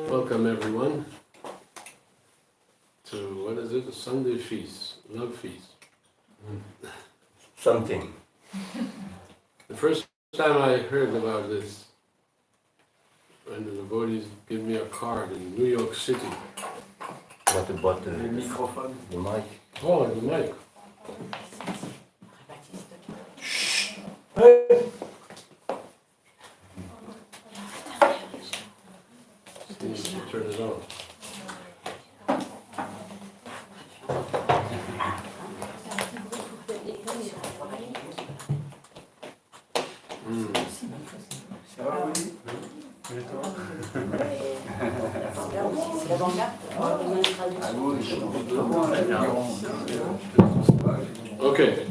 Welcome everyone to, what is it, a Sunday feast, love feast. Something. The first time I heard about this, when the devotees gave me a card in New York City. What about the microphone? The mic? Oh, the mic. You need to turn it on. Okay.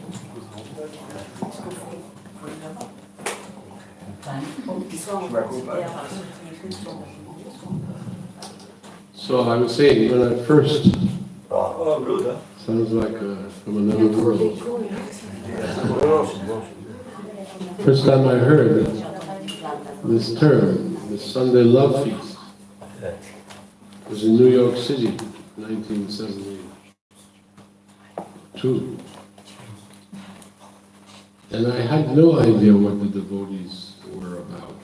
So I was saying, when I first, Oh, good, huh? sounds like from another world. First time I heard this term, the Sunday Love Feast, was in New York City, 1972. And I had no idea what the devotees were about.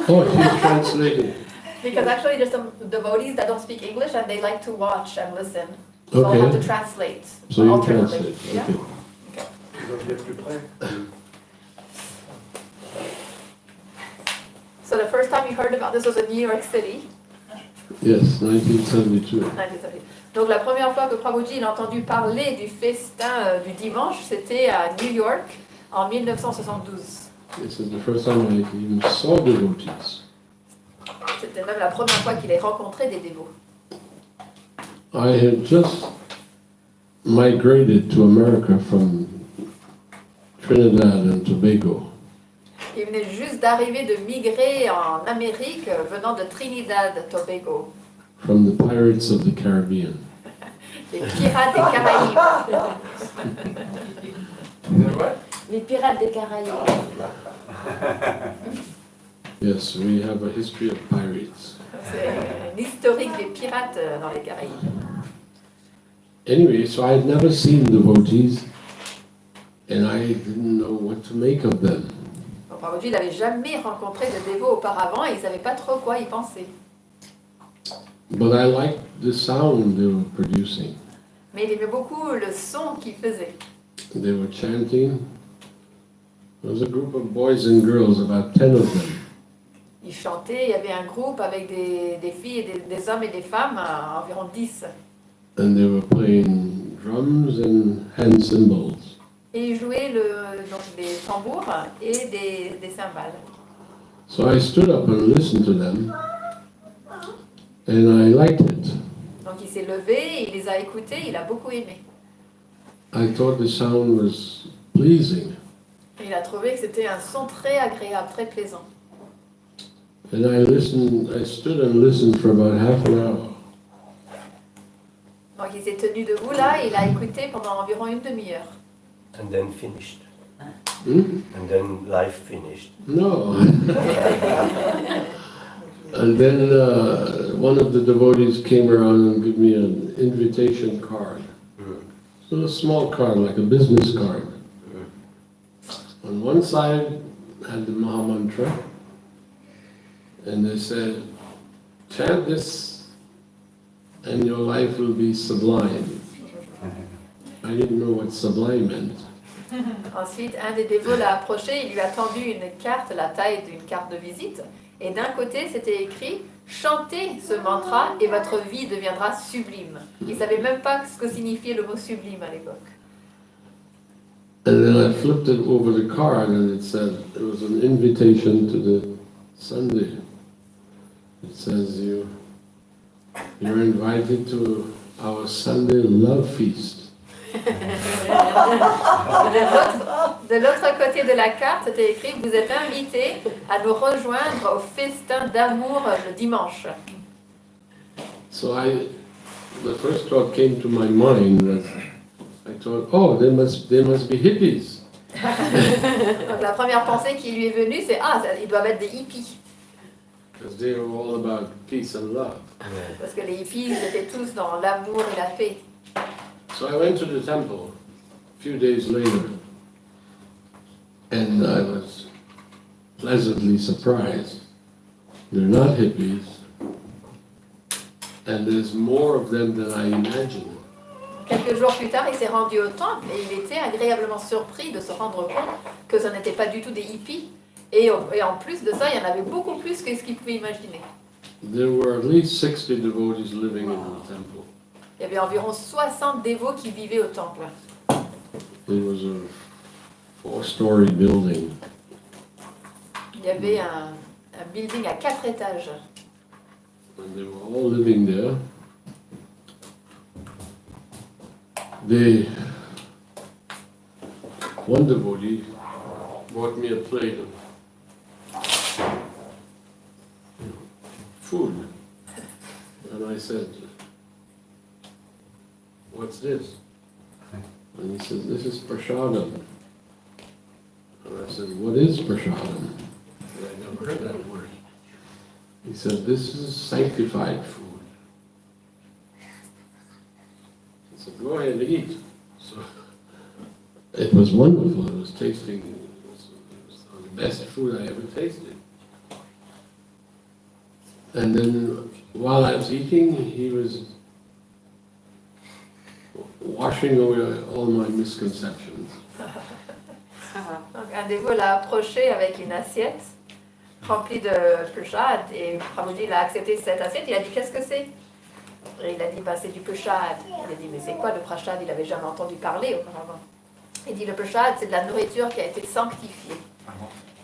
Oh, she's translating. Because actually there's some devotees that don't speak English and they like to watch and listen. So I'll have to translate. So you alternately. translate, okay. So the first time you heard about this was in New York City. Yes, 1972. 1970. Donc la première fois que Prabhuji a entendu parler du festin du dimanche, c'était à New York en 1972. This is the first time I even saw devotees. C'était même la première fois qu'il ait rencontré des dévots. I had just migrated to America from Trinidad and Tobago. Il venait juste d'arriver de migrer en Amérique venant de Trinidad, Tobago. From the pirates of the Caribbean. Les pirates des Caraïbes. Les pirates des Caraïbes. Yes, we have a history of pirates. C'est une historique des pirates dans les Caraïbes. Anyway, so I had never seen devotees and I didn't know what to make of them. Donc Prabhuji n'avait jamais rencontré de dévots auparavant et il ne savait pas trop quoi y penser. But I liked the sound they were producing. Mais il aimait beaucoup le son qu'ils faisaient. They were chanting. There was a group of boys and girls, about 10 of them. Ils chantaient, il y avait un groupe avec des filles, et des hommes et des femmes, environ 10. And they were playing drums and hand cymbals. Et ils jouaient donc des tambours et des cymbales. So I stood up and listened to them, and I liked it. Donc il s'est levé, il les a écoutés, il a beaucoup aimé. I thought the sound was pleasing, Et il a trouvé que c'était un son très agréable, très plaisant. and I stood and listened for about half an hour. Donc il s'est tenu debout là, et il a écouté pendant environ une demi-heure. And then finished. Hmm? And then life finished. No. And then one of the devotees came around and gave me an invitation card. So a small card, like a business card. On one side had the Maha Mantra, and they said, chant this and your life will be sublime. I didn't know what sublime meant. Ensuite, un des dévots l'a approché, il lui a tendu une carte, la taille d'une carte de visite, et d'un côté c'était écrit « Chantez ce mantra et votre vie deviendra sublime ». Il ne savait même pas ce que signifiait le mot sublime à l'époque. And then I flipped it over the card and it said, it was an invitation to the Sunday. It says you're invited to our Sunday love feast. De l'autre côté de la carte, c'était écrit « Vous êtes invités à nous rejoindre au festin d'amour le dimanche ». So the first thought came to my mind was, I thought, oh, they must be hippies. Donc la première pensée qui lui est venue, c'est « Ah, ils doivent être des hippies ». Because they were all about peace and love. Parce que les hippies, ils étaient tous dans l'amour et la paix. So I went to the temple a few days later, and I was pleasantly surprised. They're not hippies, and there's more of them than I imagined. Quelques jours plus tard, il s'est rendu au temple et il était agréablement surpris de se rendre compte que ce n'était pas du tout des hippies. Et en plus de ça, il y en avait beaucoup plus que ce qu'il pouvait imaginer. There were at least 60 devotees living in the temple. Il y avait environ 60 dévots qui vivaient au temple. It was a 4-story building. Il y avait un building à 4 étages. And they were all living there. one devotee brought me a plate of food. And I said, "What's this?" And he said, "This is prasadam." And I said, "What is prasadam?" And I never heard that word. He said, "This is sanctified food." I said, "Go ahead and eat." So it was wonderful. It was tasting, it was the best food I ever tasted. And then while I was eating, he was washing away all my misconceptions. Donc un dévot l'a approché avec une assiette remplie de prashad et Prabhuji l'a accepté cette assiette. Il a dit qu'est-ce que c'est? Et il a dit bah, c'est du prashad. Il a dit mais c'est quoi le prashad? Il n'avait jamais entendu parler auparavant. Il dit le prashad c'est de la nourriture qui a été sanctifiée.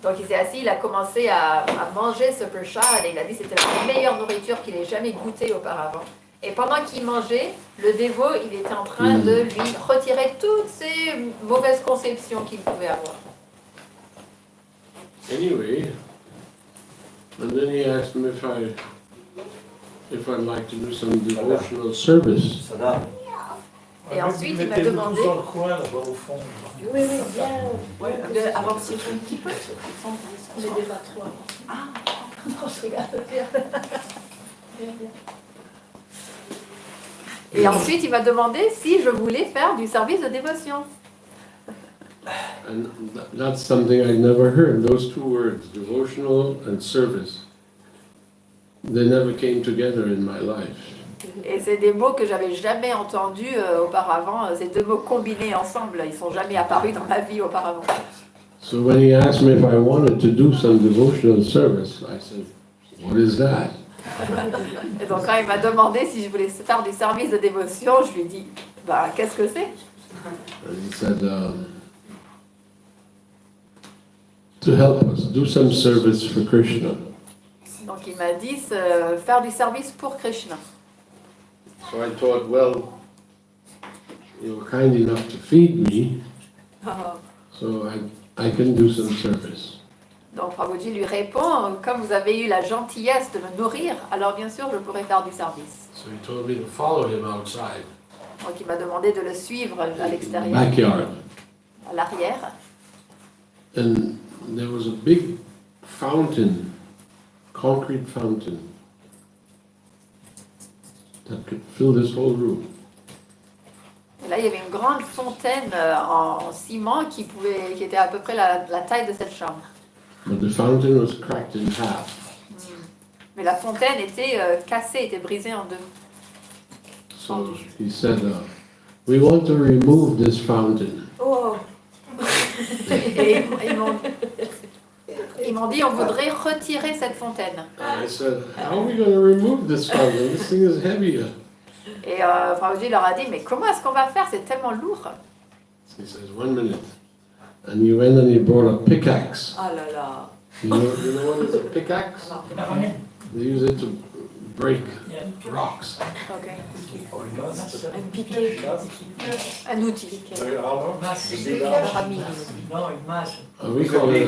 Donc il s'est assis, il a commencé à manger ce prashad et il a dit c'était la meilleure nourriture qu'il ait jamais goûtée auparavant. Et pendant qu'il mangeait, le dévot, il était en train de lui retirer toutes ces mauvaises conceptions qu'il pouvait avoir. Anyway, and then he asked me if I'd like to do some devotional service. Sada. Et ensuite, il m'a demandé... Dans le coin, là-bas, au fond. Oui, bien. De avancer un petit peu. On est déjà trois. Ah, non, je regarde bien. Et ensuite, il m'a demandé si je voulais faire du service de dévotion. And that's something I'd never heard. Those two words, devotional and service, they never came together in my life. Et c'est des mots que j'avais jamais entendus auparavant. Ces deux mots combinés ensemble, ils sont jamais apparus dans ma vie auparavant. So when he asked me if I wanted to do some devotional service, I said, "What is that?" Et donc quand il m'a demandé si je voulais faire du service de dévotion, je lui ai dit, bah qu'est-ce que c'est? And he said, to help us, do some service for Krishna. Donc il m'a dit faire du service pour Krishna. So I thought, well, you were kind enough to feed me, so I can do some service. Donc Prabhuji lui répond, comme vous avez eu la gentillesse de me nourrir, alors bien sûr je pourrais faire du service. So he told me to follow him outside, Donc il m'a demandé de le suivre à l'extérieur, backyard. à l'arrière. And there was a big fountain, concrete fountain, that could fill this whole room. Et là il y avait une grande fontaine en ciment qui était à peu près la taille de cette chambre. But the fountain was cracked in half. Mais la fontaine était cassée, était brisée en deux. So he said, we want to remove this fountain. Oh. Et ils m'ont dit, on voudrait retirer cette fontaine. And I said, how are we going to remove this fountain? This thing is heavier. Et Prabhuji leur a dit, mais comment est-ce qu'on va faire? C'est tellement lourd. He says, 1 minute. And he went and he brought a pickaxe. Ah là là. You know what is a pickaxe? They use it to break rocks. Ok. Un piquet. Un outil. Non, une masse. We call it,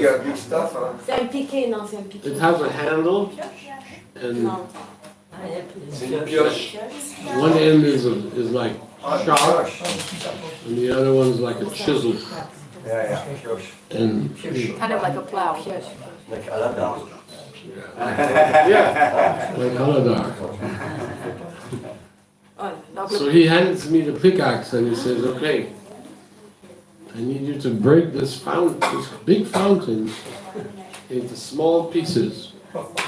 C'est un piqué, non, c'est un piqué. it has a handle, and Non. C'est une pioche. one end is like sharp, and the other one's like a chisel. Ja, pioche. And Kind of like a plow. Like Aladdin. yeah, like Aladar. Donc, So he hands me the pickaxe and he says, "Okay, I need you to break this big fountain, into small pieces,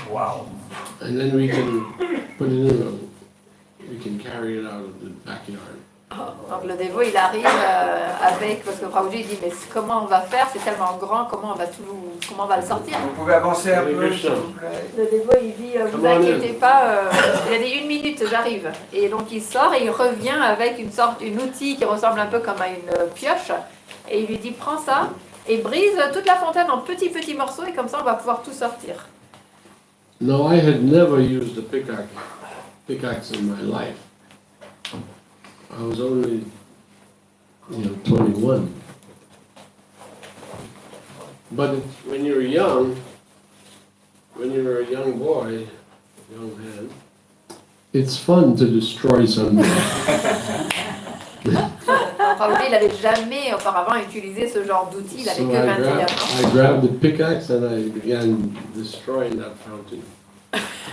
Wow. and then we can put it we can carry it out of the backyard." donc le dévot, il arrive avec, parce que Prabhuji dit, mais comment on va faire? C'est tellement grand, comment on va le sortir? Vous pouvez avancer un peu, Hare s'il Krishna. vous plaît. Le dévot, il dit, vous Come on in. inquiétez pas, il a dit 1 minute, j'arrive. Et donc il sort et il revient avec une outil qui ressemble un peu comme à une pioche. Et il lui dit, prends ça et brise toute la fontaine en petits morceaux et comme ça on va pouvoir tout sortir. No, I had never used a pickaxe in my life. I was only, 21. But when you're young, when you're a young boy, young man, it's fun to destroy something. Probablement, il n'avait jamais auparavant utilisé ce genre d'outil, il avait So que 21 ans. I grabbed the pickaxe and I began destroying that fountain.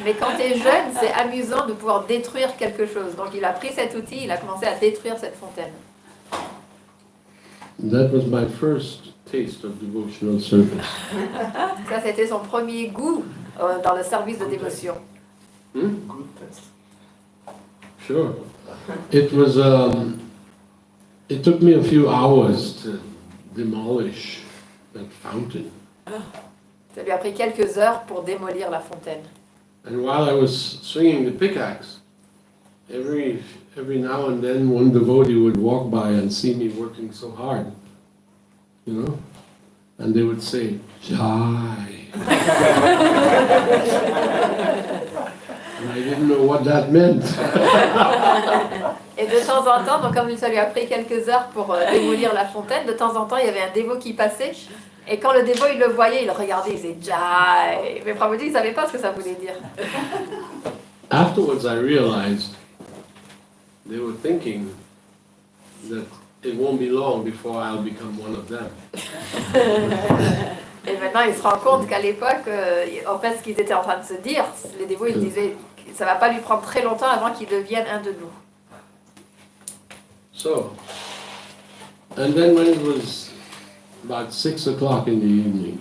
Mais quand tu es jeune, c'est amusant de pouvoir détruire quelque chose. Donc il a pris cet outil, il a commencé à détruire cette fontaine. That was my first taste of devotional service. Ça, c'était son premier goût dans le service de dévotion. Hmm? Good test. Sure. It was. It took me a few hours to demolish that fountain. Ça lui a pris quelques heures pour démolir la fontaine. And while I was swinging the pickaxe, every now and then one devotee would walk by and see me working so hard, you know, and they would say, "Jai." And I didn't know what that meant. Et de temps en temps, donc comme ça lui a pris quelques heures pour démolir la fontaine, de temps en temps, il y avait un dévot qui passait. Et quand le dévot, il le voyait, il le regardait, il disait Jai. Mais Prabhuji, il ne savait pas ce que ça voulait dire. Afterwards, I realized they were thinking that it won't be long before I'll become one of them. Et maintenant, il se rend compte qu'à l'époque, en fait, ce qu'ils étaient en train de se dire, les dévots, ils disaient ça va pas lui prendre très longtemps avant qu'il devienne un de nous. So, and then when it was about 6 o'clock in the evening,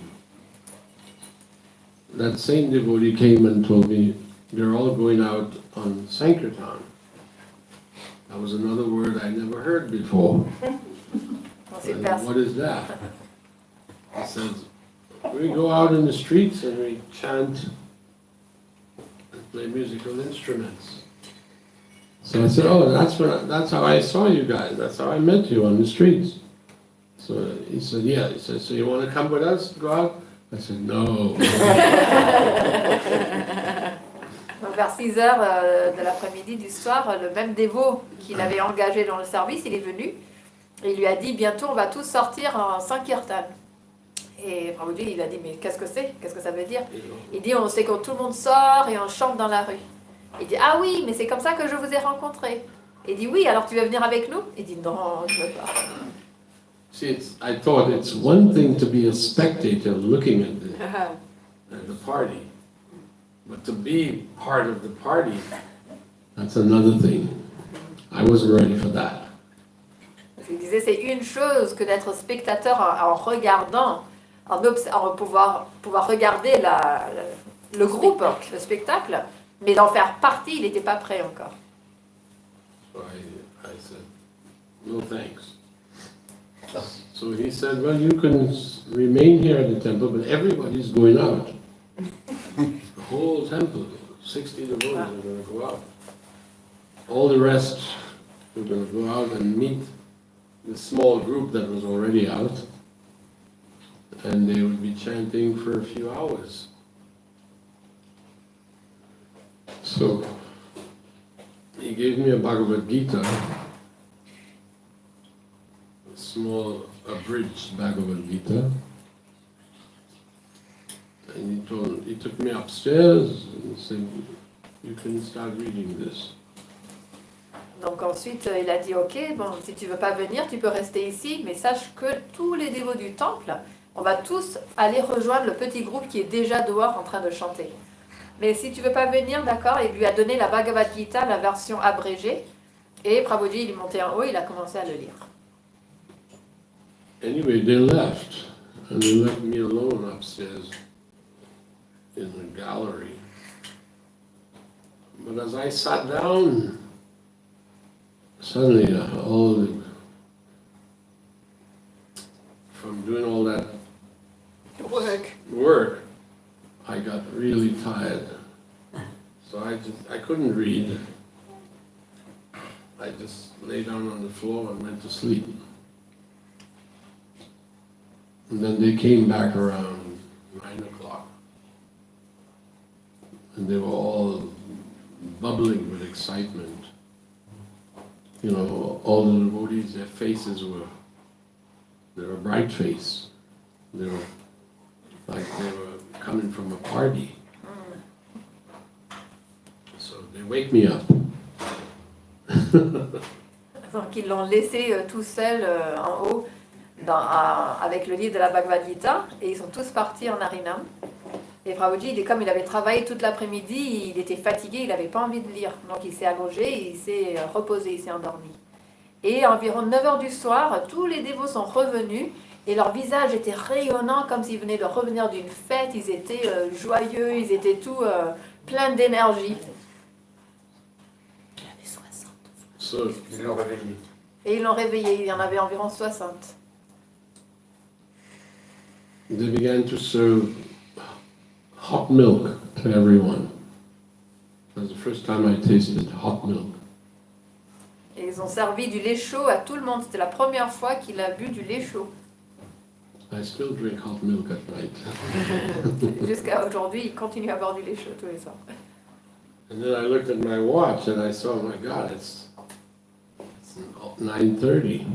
that same devotee came and told me, they're all going out on Sankirtan. That was another word I never heard before. And what is that? He says, we go out in the streets and we chant and play musical instruments. So I said, oh, that's how I saw you guys. That's how I met you on the streets. So he said, yeah. He said, so you want to come with us, go out? I said, no. Donc vers 6 heures de l'après-midi du soir, le même dévot qu'il avait engagé dans le service, il est venu et il lui a dit, bientôt on va tous sortir en Sankirtan. Et Prabhuji, il a dit, mais qu'est-ce que c'est? Qu'est-ce que ça veut dire? Il dit, on sait quand tout le monde sort et on chante dans la rue. Il dit, ah oui, mais c'est comme ça que je vous ai rencontré. Il dit, oui, alors tu veux venir avec nous? Il dit, non, je ne veux pas. See, I thought it's one thing to be a spectator looking at the party, but to be part of the party, that's another thing. I wasn't ready for that. Il disait, c'est une chose que d'être spectateur en regardant, en pouvoir regarder le groupe, le spectacle, mais d'en faire partie, il n'était pas prêt encore. So I said, no thanks. So he said, well, you can remain here at the temple, but everybody's going out. The whole temple, 60 devotees are going to go out. All the rest are going to go out and meet the small group that was already out, and they would be chanting for a few hours. So he gave me a Bhagavad Gita, a small abridged Bhagavad Gita, and he took me upstairs and said, you can start reading this. Donc ensuite, il a dit, ok, bon, si tu veux pas venir, tu peux rester ici, mais sache que tous les dévots du temple, on va tous aller rejoindre le petit groupe qui est déjà dehors en train de chanter. Mais si tu veux pas venir, d'accord, il lui a donné la Bhagavad Gita, la version abrégée, et Prabhuji, il est monté en haut, il a commencé à le lire. Anyway, they left, and they left me alone upstairs in the gallery. But as I sat down, suddenly from doing all that work, I got really tired. So I couldn't read. I just lay down on the floor and went to sleep. And then they came back around 9 o'clock. And they were all bubbling with excitement. You know, all the devotees, their faces were bright face. They were like they were coming from a party. So they wake me up. Donc ils l'ont laissé tout seul en haut avec le livre de la Bhagavad Gita et ils sont tous partis en Harinam. Et Prabhuji, comme il avait travaillé toute l'après-midi, il était fatigué, il n'avait pas envie de lire. Donc il s'est allongé, il s'est reposé, il s'est endormi. Et à environ 9h du soir, tous les dévots sont revenus et leur visage était rayonnant comme s'ils venaient de revenir d'une fête. Ils étaient joyeux, ils étaient tous pleins d'énergie. Il y avait 60. Ils l'ont réveillé. Et ils l'ont réveillé, il y en avait environ 60. They began to serve hot milk to everyone. It was the first time I tasted hot milk. Et ils ont servi du lait chaud à tout le monde. C'était la première fois qu'il a bu du lait chaud. I still drink hot milk at night. Jusqu'à aujourd'hui, il continue à boire du lait chaud tous les soirs. And then I looked at my watch and I saw, oh my God, it's 9:30.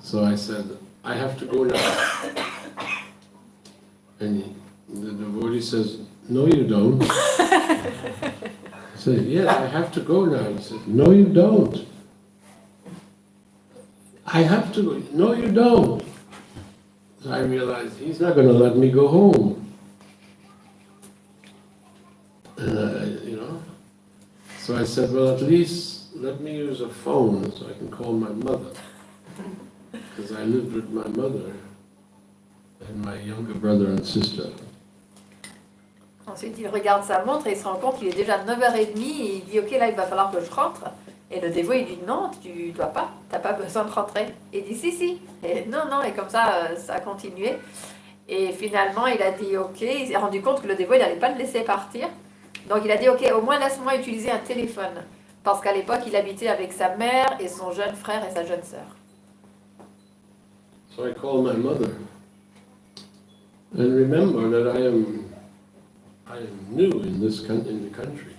So I said, I have to go now. And the devotee says, no you don't. I said, yeah, I have to go now. He said, no you don't. I have to go. No you don't. So I realized he's not going to let me go home. And so I said, well, at least let me use a phone so I can call my mother. Because I lived with my mother and my younger brother and sister. Ensuite, il regarde sa montre et il se rend compte qu'il est déjà 9h30 et il dit, ok, là, il va falloir que je rentre. Et le dévot, il dit, non, tu dois pas, t'as pas besoin de rentrer. Et il dit, si. Et non, et comme ça, ça a continué. Et finalement, il a dit, ok, il s'est rendu compte que le dévot, il n'allait pas le laisser partir. Donc il a dit, ok, au moins laisse-moi utiliser un téléphone. Parce qu'à l'époque, il habitait avec sa mère et son jeune frère et sa jeune sœur. So I called my mother. And remember that I am new in the country,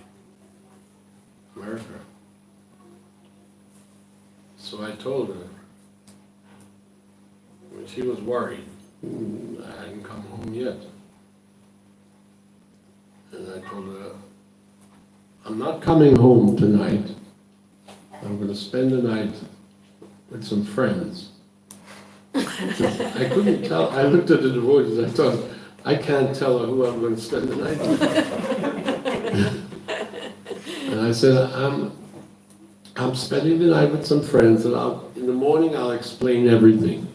America. So I told her, when she was worried, I hadn't come home yet. And I told her, I'm not coming home tonight. I'm going to spend the night with some friends. I couldn't tell. I looked at the devotees. I thought, I can't tell her who I'm going to spend the night with. And I said, I'm spending the night with some friends, and in the morning I'll explain everything.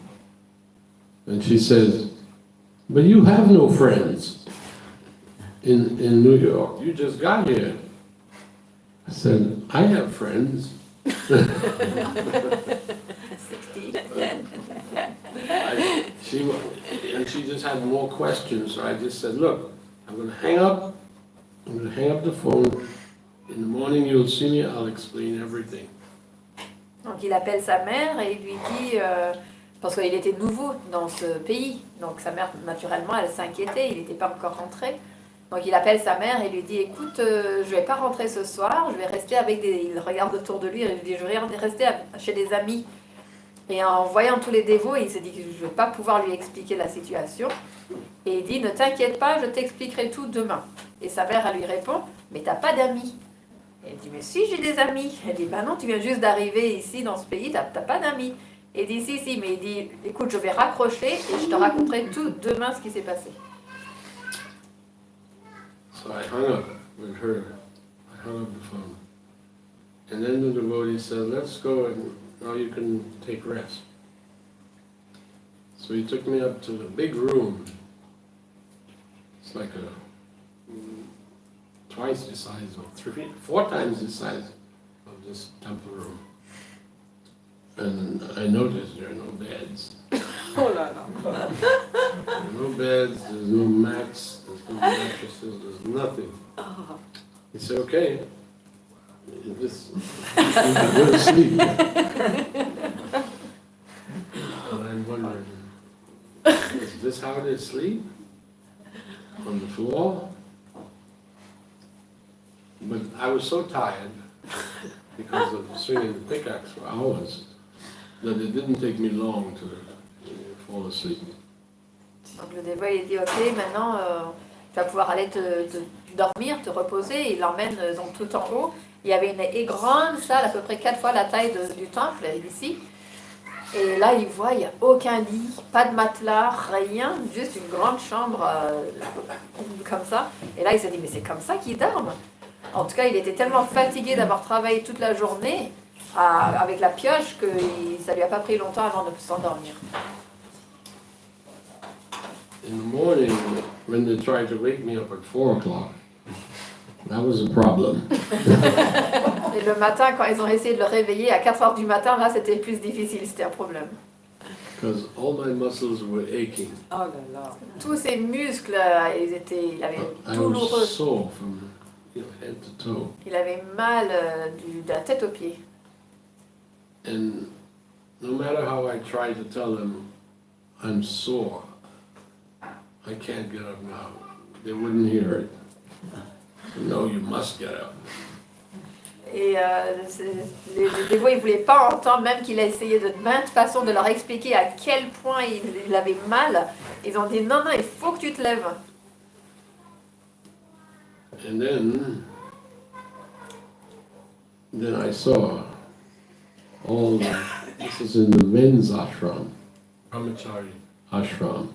And she says, but you have no friends in New York. You just got here. I said, I have friends. She just had more questions, so I just said, look, I'm going to hang up the phone. In the morning you'll see me, I'll explain everything. Donc il appelle sa mère et il lui dit, parce qu'il était nouveau dans ce pays, donc sa mère naturellement elle s'inquiétait, il n'était pas encore rentré. Donc il appelle sa mère et lui dit, écoute, je vais pas rentrer ce soir, je vais rester avec il regarde autour de lui et il dit, je vais rester chez des amis. Et en voyant tous les dévots, il se dit que je ne vais pas pouvoir lui expliquer la situation. Et il dit, ne t'inquiète pas, je t'expliquerai tout demain. Et sa mère, elle lui répond, mais t'as pas d'amis. Et il dit, mais si, j'ai des amis. Elle dit, bah non, tu viens juste d'arriver ici dans ce pays, t'as pas d'amis. Et il dit, si, mais il dit, écoute, je vais raccrocher et je te raconterai tout demain ce qui s'est passé. So I hung up with her. I hung up the phone. And then the devotee said, let's go and now you can take rest. So he took me up to the big room. It's like twice the size, or 4 times the size of this temple room. And I noticed there are no beds. Oh là là. There are no beds, there's no mats, there's no mattresses, there's nothing. He said, okay, just go to sleep. And I'm wondering, is this how they sleep? On the floor? But I was so tired because of swinging the pickaxe for hours that it didn't take me long to fall asleep. Donc le dévot il dit ok, maintenant tu vas pouvoir aller dormir, te reposer. Il l'emmène donc tout en haut. Il y avait une grande salle, à peu près 4 fois la taille du temple, ici. Et là, il voit, il n'y a aucun lit, pas de matelas, rien, juste une grande chambre comme ça. Et là, il s'est dit, mais c'est comme ça qu'ils dorment. En tout cas, il était tellement fatigué d'avoir travaillé toute la journée avec la pioche que ça lui a pas pris longtemps avant de s'endormir. In the morning, when they tried to wake me up at 4 o'clock, that was a problem. Et le matin, quand ils ont essayé de le réveiller à 4 heures du matin, là, c'était plus difficile, c'était un problème. Because all my muscles were aching. Oh là là. Tous ses muscles, il avait I douloureux. was sore from head to toe. Il avait mal de la tête aux pieds. And no matter how I tried to tell them I'm sore, I can't get up now. They wouldn't hear it. No, you must get up. Et les dévots, ils ne voulaient pas entendre, même qu'il a essayé de maintes façons de leur expliquer à quel point il avait mal. Ils ont dit non, non, il faut que tu te lèves. And then I saw all the, this is in the men's ashram, brahmachari ashram.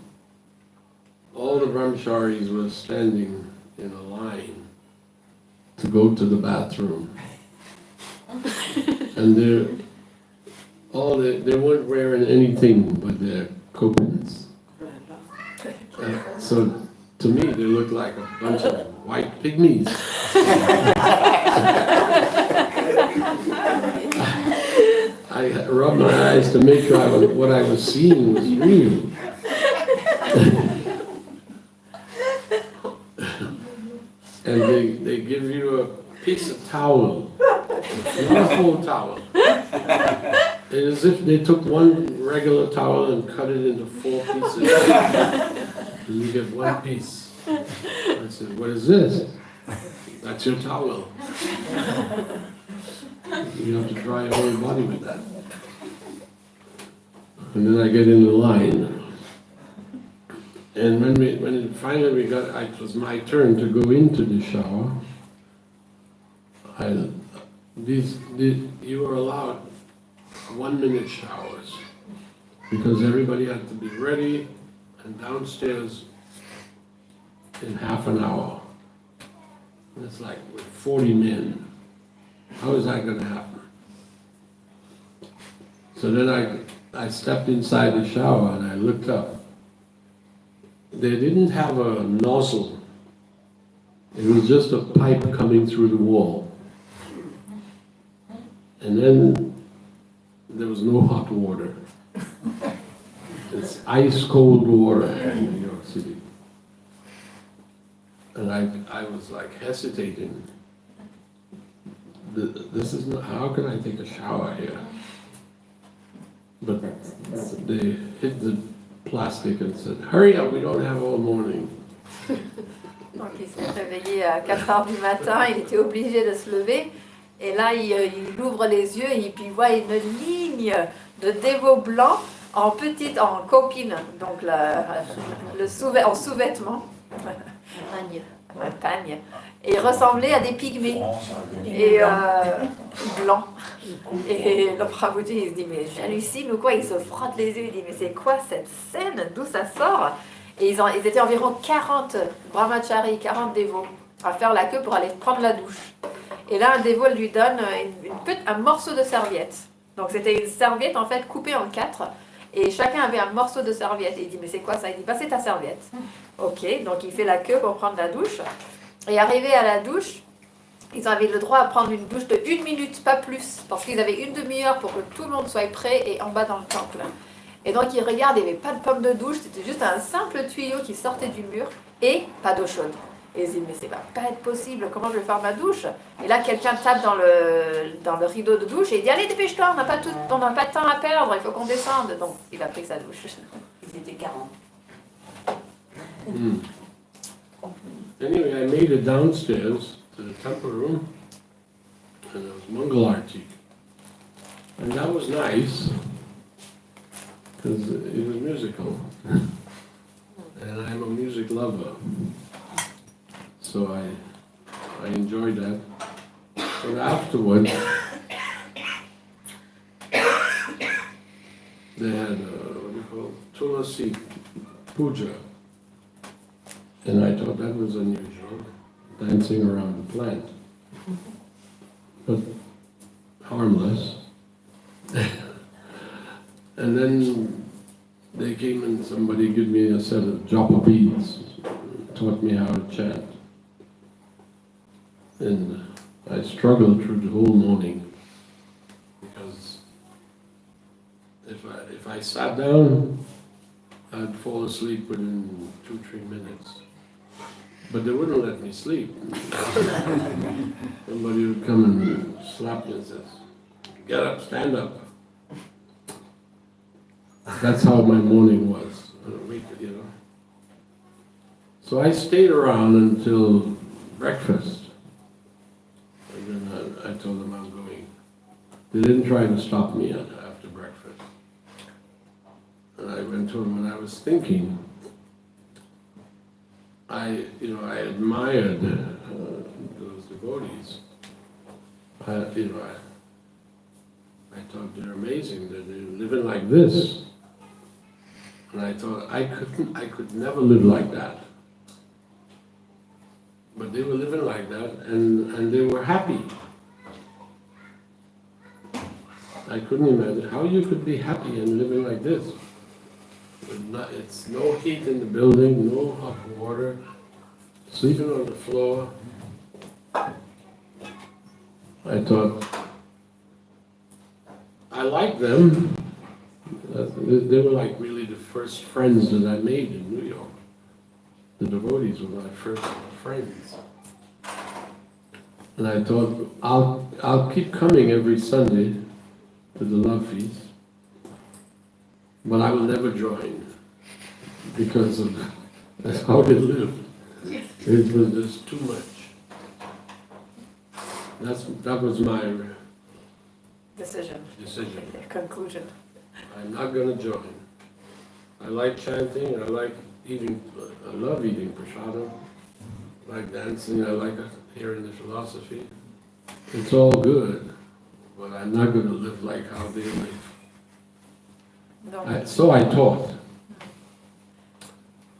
All the brahmacharis were standing in a line to go to the bathroom. And they weren't wearing anything but their coconuts. So to me, they looked like a bunch of white pygmies. I rubbed my eyes to make sure what I was seeing was real. And they give you a piece of towel, not a whole towel. It's as if they took one regular towel and cut it into 4 pieces. And you get 1 piece. I said, what is this? That's your towel. You have to dry your whole body with that. And then I get in the line. And when finally it was my turn to go into the shower, you were allowed 1-minute showers because everybody had to be ready and downstairs in half an hour. And it's like with 40 men. How is that going to happen? So then I stepped inside the shower and I looked up. They didn't have a nozzle. It was just a pipe coming through the wall. And then there was no hot water. It's ice cold water in New York City. And I was like hesitating. This is not, how can I take a shower here? But they hit the plastic and said, hurry up, we don't have all morning. Donc il s'est réveillé à 4 heures du matin, il était obligé de se lever. Et là, il ouvre les yeux et puis il voit une ligne de dévots blancs en copine, donc en sous-vêtements. Un pagne. Et il ressemblait à des pygmées. Et blancs. Et le Prabhuji, il se dit, mais j'hallucine ou quoi? Il se frotte les yeux, il dit, mais c'est quoi cette scène? D'où ça sort? Et ils étaient environ 40 brahmacharis, 40 dévots, à faire la queue pour aller prendre la douche. Et là, un dévot lui donne un morceau de serviette. Donc c'était une serviette en fait coupée en 4. Et chacun avait un morceau de serviette. Et il dit, mais c'est quoi ça? Il dit, bah c'est ta serviette. Ok, donc il fait la queue pour prendre la douche. Et arrivé à la douche, ils avaient le droit à prendre une douche de 1 minute, pas plus. Parce qu'ils avaient une demi-heure pour que tout le monde soit prêt et en bas dans le temple. Et donc ils regardent, il n'y avait pas de pomme de douche, c'était juste un simple tuyau qui sortait du mur et pas d'eau chaude. Et ils se disent, mais ça va pas être possible, comment je vais faire ma douche? Et là, quelqu'un tape dans le rideau de douche et il dit, allez, dépêche-toi, on n'a pas de temps à perdre, il faut qu'on descende. Donc, il a pris sa douche. Ils étaient 40. Anyway, I made it downstairs to the temple room, and there was Mangal Arti. And that was nice, because it was musical. and I'm a music lover. So I enjoyed that. But afterwards, they had what do you call it? Tulasi Puja. And I thought that was unusual, dancing around the plant. But harmless. And then they came and somebody gave me a set of japa beads, taught me how to chant. And I struggled through the whole morning because if I sat down, I'd fall asleep within 2-3 minutes. But they wouldn't let me sleep. Somebody would come and slap me and says, "Get up, stand up." That's how my morning was on a week, you know. So I stayed around until breakfast. And then I told them I'm going. They didn't try to stop me after breakfast. And I went to them and I was thinking, I admired those devotees. I thought they're amazing, that they're living like this. And I thought I could never live like that. But they were living like that, and they were happy. I couldn't imagine how you could be happy and living like this. It's no heat in the building, no hot water, sleeping on the floor. I thought, I liked them. They were like really the first friends that I made in New York. The devotees were my first friends. And I thought, I'll keep coming every Sunday to the love feast, but I will never join because of that's how they live. It was just too much. That was my Decision. Conclusion. I'm not going to join. I like chanting, I like eating, I love eating prasadam, I like dancing, I like hearing the philosophy. It's all good, but I'm not going to live like how they live. No. So I taught.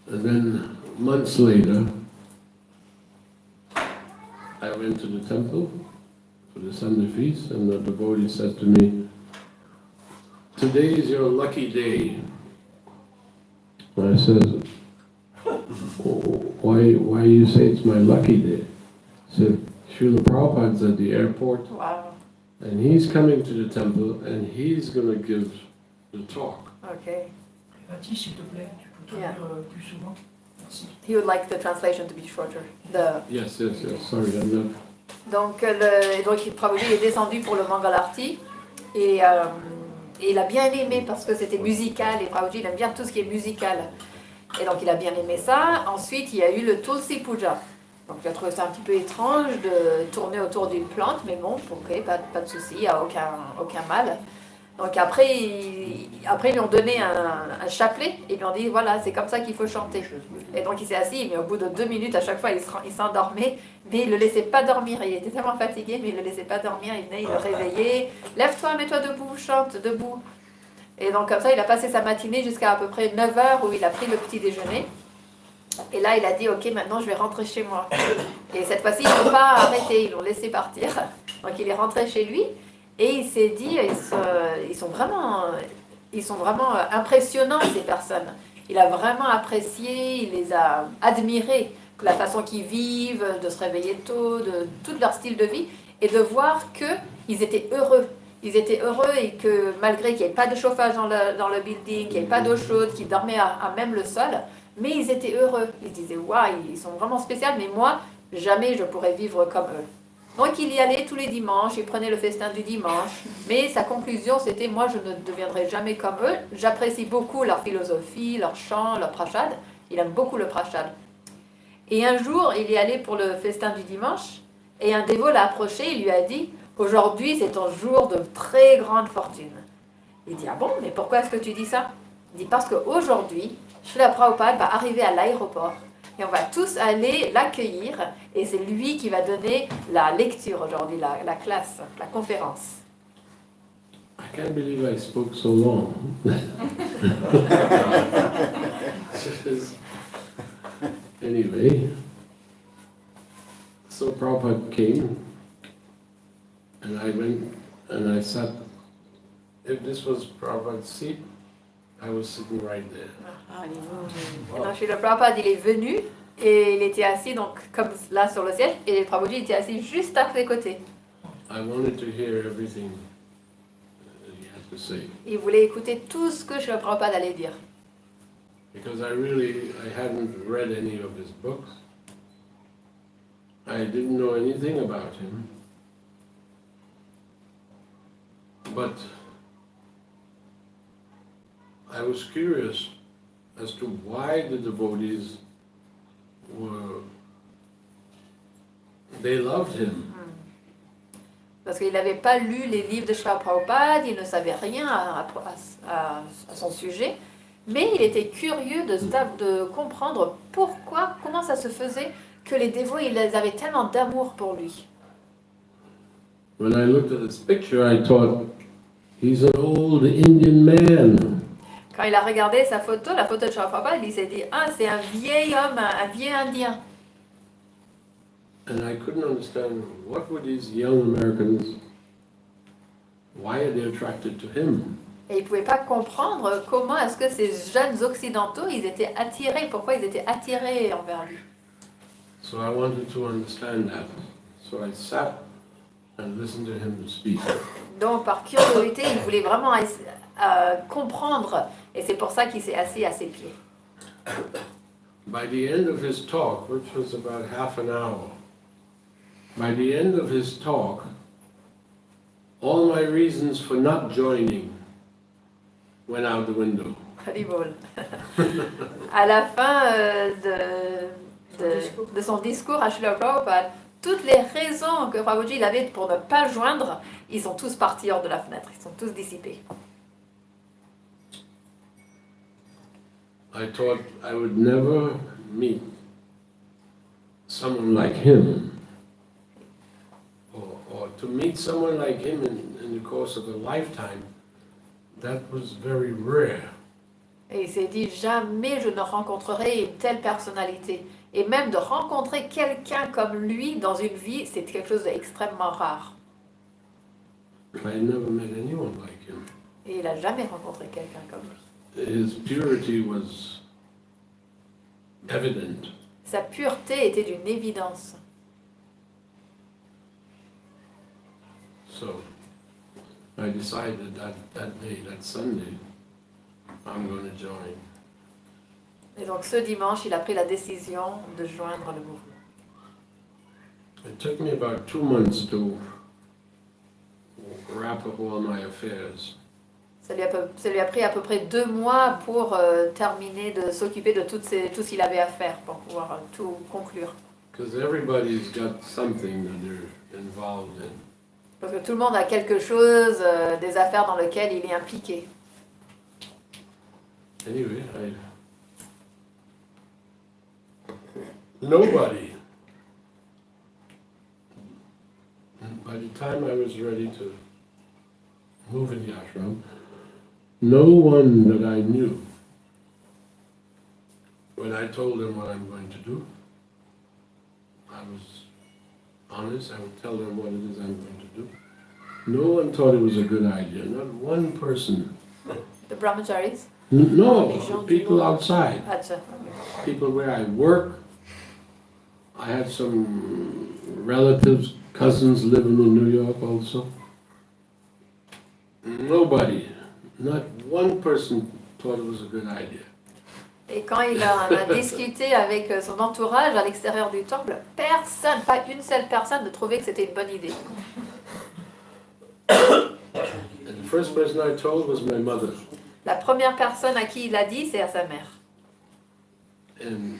And then months later, I went to the temple for the Sunday feast, and the devotee said to me, "Today is your lucky day." And I said, why you say it's my lucky day? He said, Srila Prabhupada's at the airport, Wow. and he's coming to the temple, and he's going to give the talk. Okay. Baptiste, s'il te plaît, tu peux traduire plus souvent. Merci. He would like the translation to be shorter. Yes, sorry, I'm not... Donc Prabhuji est descendu pour le Mangalarti et il a bien aimé parce que c'était musical et Prabhuji il aime bien tout ce qui est musical. Et donc il a bien aimé ça. Ensuite il y a eu le Tulsi Puja. Donc il a trouvé ça un petit peu étrange de tourner autour d'une plante, mais bon, ok, pas de souci, il n'y a aucun mal. Donc après ils lui ont donné un chapelet et ils lui ont dit voilà, c'est comme ça qu'il faut chanter. Et donc il s'est assis, mais au bout de 2 minutes, à chaque fois il s'endormait, mais il ne le laissait pas dormir. Il était tellement fatigué, mais il ne le laissait pas dormir. Il venait, il le réveillait, lève-toi, mets-toi debout, chante debout. Et donc comme ça, il a passé sa matinée jusqu'à peu près 9h où il a pris le petit déjeuner. Et là, il a dit ok, maintenant je vais rentrer chez moi. Et cette fois-ci, ils n'ont pas arrêté, ils l'ont laissé partir. Donc il est rentré chez lui. Et il s'est dit, ils sont vraiment impressionnants ces personnes. Il a vraiment apprécié, il les a admirés, la façon qu'ils vivent, de se réveiller tôt, de tout leur style de vie, et de voir qu'ils étaient heureux. Ils étaient heureux et que malgré qu'il n'y ait pas de chauffage dans le building, qu'il n'y ait pas d'eau chaude, qu'ils dormaient à même le sol, mais ils étaient heureux. Ils se disaient, waouh, ils sont vraiment spéciaux, mais moi, jamais je pourrais vivre comme eux. Donc il y allait tous les dimanches, il prenait le festin du dimanche, mais sa conclusion c'était moi je ne deviendrai jamais comme eux, j'apprécie beaucoup leur philosophie, leur chant, leur prashad, il aime beaucoup le prashad. Et un jour il y allait pour le festin du dimanche et un dévot l'a approché, il lui a dit aujourd'hui c'est un jour de très grande fortune. Il dit ah bon, mais pourquoi est-ce que tu dis ça? Il dit parce qu'aujourd'hui, Srila Prabhupada va arriver à l'aéroport et on va tous aller l'accueillir et c'est lui qui va donner la lecture aujourd'hui, la classe, la conférence. I can't believe I spoke so long. Anyway, so Prabhupada came, and I went and I sat. If this was Prabhupada's seat, I was sitting right there. Et donc Srila Prabhupada, il est venu et il était assis donc comme là sur le siège et Prabhupada était assis juste à ses côtés. I wanted to hear everything that he had to say Il voulait écouter tout ce que Srila Prabhupada allait dire. because I hadn't read any of his books. I didn't know anything about him, but I was curious as to why the devotees they loved him. Parce qu'il n'avait pas lu les livres de Srila Prabhupada, il ne savait rien à son sujet, mais il était curieux de comprendre comment ça se faisait que les dévots, ils avaient tellement d'amour pour lui. When I looked at this picture, I thought, he's an old Indian man. Quand il a regardé sa photo, la photo de Srila Prabhupada, il s'est dit, ah, c'est un vieil homme, un vieil indien. And I couldn't understand what were these young Americans, why are they attracted to him? Et il ne pouvait pas comprendre comment est-ce que ces jeunes occidentaux, ils étaient attirés, pourquoi ils étaient attirés envers lui. So I wanted to understand that. So I sat and listened to him speak. Donc par curiosité, il voulait vraiment comprendre, et c'est pour ça qu'il s'est assis à ses pieds. By the end of his talk, which was about half an hour, by the end of his talk, all my reasons for not joining went out the window. Haribol. À la fin de son discours à Srila Prabhupada, toutes les raisons que Prabhuji avait pour ne pas joindre, ils sont tous partis hors de la fenêtre, ils sont tous dissipés. I thought I would never meet someone like him, or to meet someone like him in the course of a lifetime. That was very rare. Et il s'est dit, jamais je ne rencontrerai une telle personnalité. Et même de rencontrer quelqu'un comme lui dans une vie, c'est quelque chose d'extrêmement rare. I never met anyone like him. Et il n'a jamais rencontré quelqu'un comme lui. His purity was evident. Sa pureté était d'une évidence. So I decided that day, that Sunday, I'm going to join. Et donc ce dimanche, il a pris la décision de joindre le mouvement. It took me about 2 months to wrap up all my affairs. Ça lui a pris à peu près 2 mois pour terminer de s'occuper de tout ce qu'il avait à faire, pour pouvoir tout conclure. Because everybody's got something that they're involved in. Parce que tout le monde a quelque chose, des affaires dans lesquelles il est impliqué. Anyway, nobody, by the time I was ready to move in the ashram, no one that I knew, when I told them what I'm going to do, I was honest, I would tell them what it is I'm going to do. No one thought it was a good idea, not one person. The brahmacharis? No, people outside, Acha. people where I work. I had some relatives, cousins living in New York also. Nobody, not one person thought it was a good idea. Et quand il a discuté avec son entourage à l'extérieur du temple, personne, pas une seule personne ne trouvait que c'était une bonne idée. And the first person I told was my mother. La première personne à qui il a dit, c'est à sa mère. And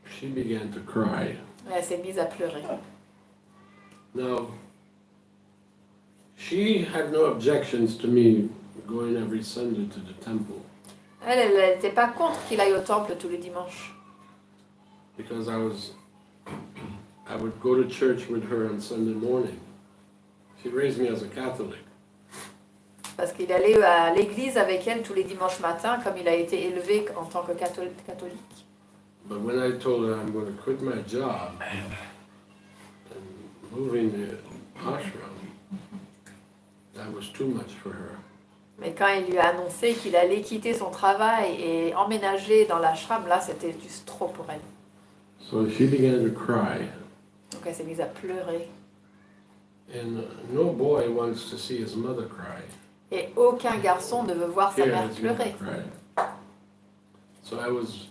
she began to cry. Et elle s'est mise à pleurer. Now, she had no objections to me going every Sunday to the temple Elle n'était pas contre qu'il aille au temple tous les dimanches. because I would go to church with her on Sunday morning. She raised me as a Catholic. Parce qu'il allait à l'église avec elle tous les dimanches matins, comme il a été élevé en tant que catholique. But when I told her I'm going to quit my job and moving the ashram, that was too much for her. Mais quand il lui a annoncé qu'il allait quitter son travail et emménager dans l'ashram, là, c'était juste trop pour elle. So she began to cry. Donc elle s'est mise à pleurer. And no boy wants to see his mother cry. Et aucun garçon ne veut voir sa Here, mère it's gonna pleurer. cry. So I was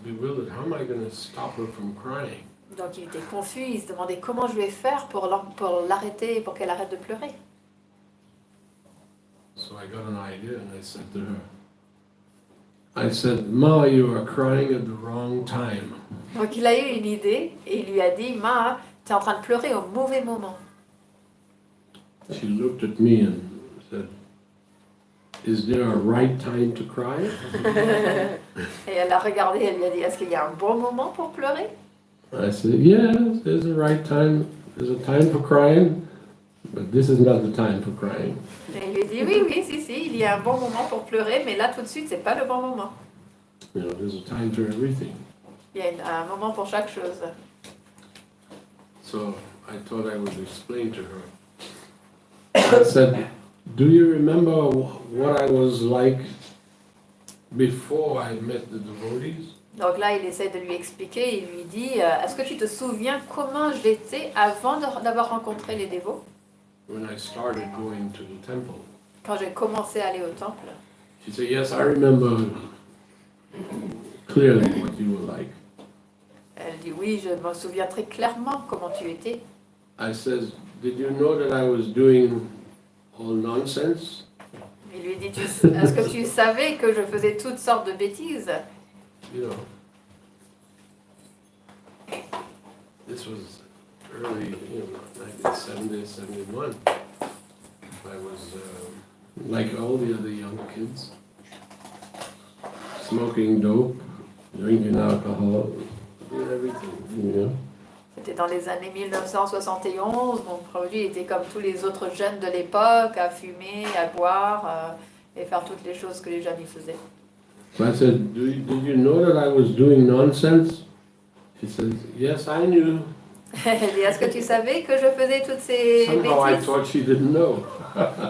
bewildered. How am I going to stop her from crying? Donc il était confus, il se demandait comment je vais faire pour l'arrêter, pour qu'elle arrête de pleurer. So I got an idea and I said to her, I said, Ma, you are crying at the wrong time. Donc il a eu une idée et il lui a dit, Ma, tu es en train de pleurer au mauvais moment. She looked at me and said, is there a right time to cry? Et elle a regardé, elle lui a dit, est-ce qu'il y a un bon moment pour pleurer? I said, yes, there's a right time. There's a time for crying, but this is not the time for crying. Et il lui a dit, oui, si, il y a un bon moment pour pleurer, mais là tout de suite, c'est pas le bon moment. You know, there's a time for everything. Il y a un moment pour chaque chose. So I thought I would explain to her. I said, do you remember what I was like before I met the devotees? Donc là, il essaie de lui expliquer, il lui dit, est-ce que tu te souviens comment j'étais avant d'avoir rencontré les dévots? When I started going to the temple. Quand j'ai commencé à aller au temple. She said, yes, I remember clearly what you were like. Elle dit, oui, je me souviens très clairement comment tu étais. I said, did you know that I was doing all nonsense? Il lui dit, est-ce que tu savais que je faisais toutes sortes de bêtises? You know, this was early, 1970, 71. I was like all the other young kids, smoking dope, drinking alcohol, doing everything, you know. C'était dans les années 1971, mon produit était comme tous les autres jeunes de l'époque, à fumer, à boire et faire toutes les choses que les jeunes y faisaient. So I said, did you know that I was doing nonsense? She says, yes, I knew. Elle dit, est-ce que tu savais que je faisais toutes ces Somehow I bêtises? thought she didn't know.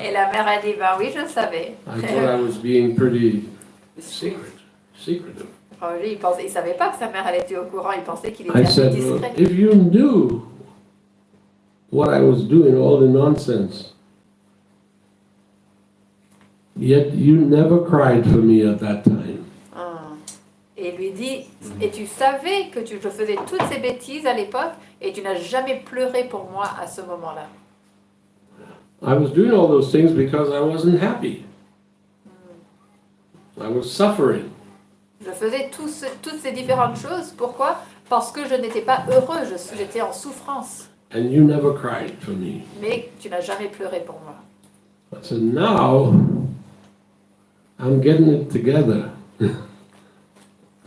Et la mère a dit, ben oui, je savais. I thought I was being pretty secretive. Lui, il savait pas que sa mère elle était au courant, il pensait qu'il était I assez said, well, discret. if you knew what I was doing, all the nonsense, yet you never cried for me at that time. Et il lui dit, et tu savais que je faisais toutes ces bêtises à l'époque, et tu n'as jamais pleuré pour moi à ce moment-là. I was doing all those things because I wasn't happy. I was suffering. Je faisais toutes ces différentes choses, pourquoi? Parce que je n'étais pas heureux, j'étais en souffrance. And you never cried for me. Mais tu n'as jamais pleuré pour moi. I said, now I'm getting it together.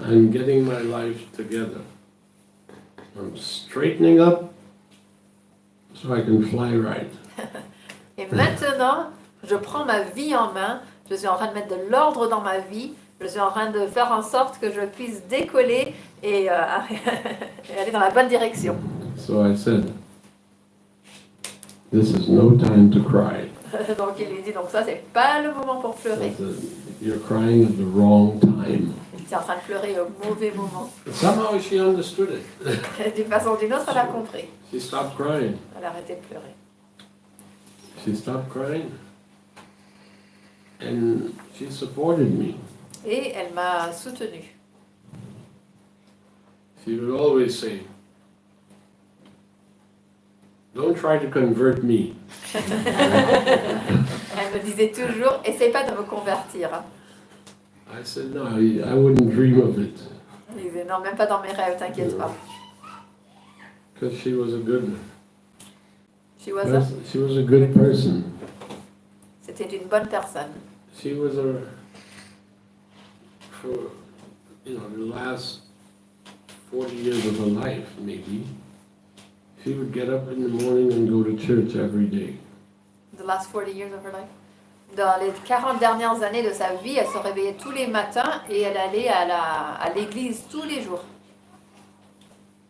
I'm getting my life together. I'm straightening up so I can fly right. Et maintenant, je prends ma vie en main, je suis en train de mettre de l'ordre dans ma vie, je suis en train de faire en sorte que je puisse décoller et, et aller dans la bonne direction. So I said, this is no time to cry. Donc il lui dit, donc ça c'est pas le moment pour I pleurer. said, you're crying at the wrong time. Tu es en train de pleurer au mauvais moment. Somehow she understood it. D'une façon ou d'une autre, elle a compris. She stopped crying. Elle a arrêté de pleurer. She stopped crying. And she supported me. Et elle m'a soutenue. She would always say, don't try to convert me. Elle me disait toujours, essaie pas de me convertir. I said, no, I wouldn't dream of it. Elle disait, non, même pas dans mes rêves, t'inquiète pas. Because she was a good She was a... She was a good person. c'était une bonne personne. She was for the last 40 years of her life, maybe, she would get up in the morning and go to church every day. The last 40 years of her life. Dans les 40 dernières années de sa vie, elle se réveillait tous les matins et elle allait à l'église tous les jours.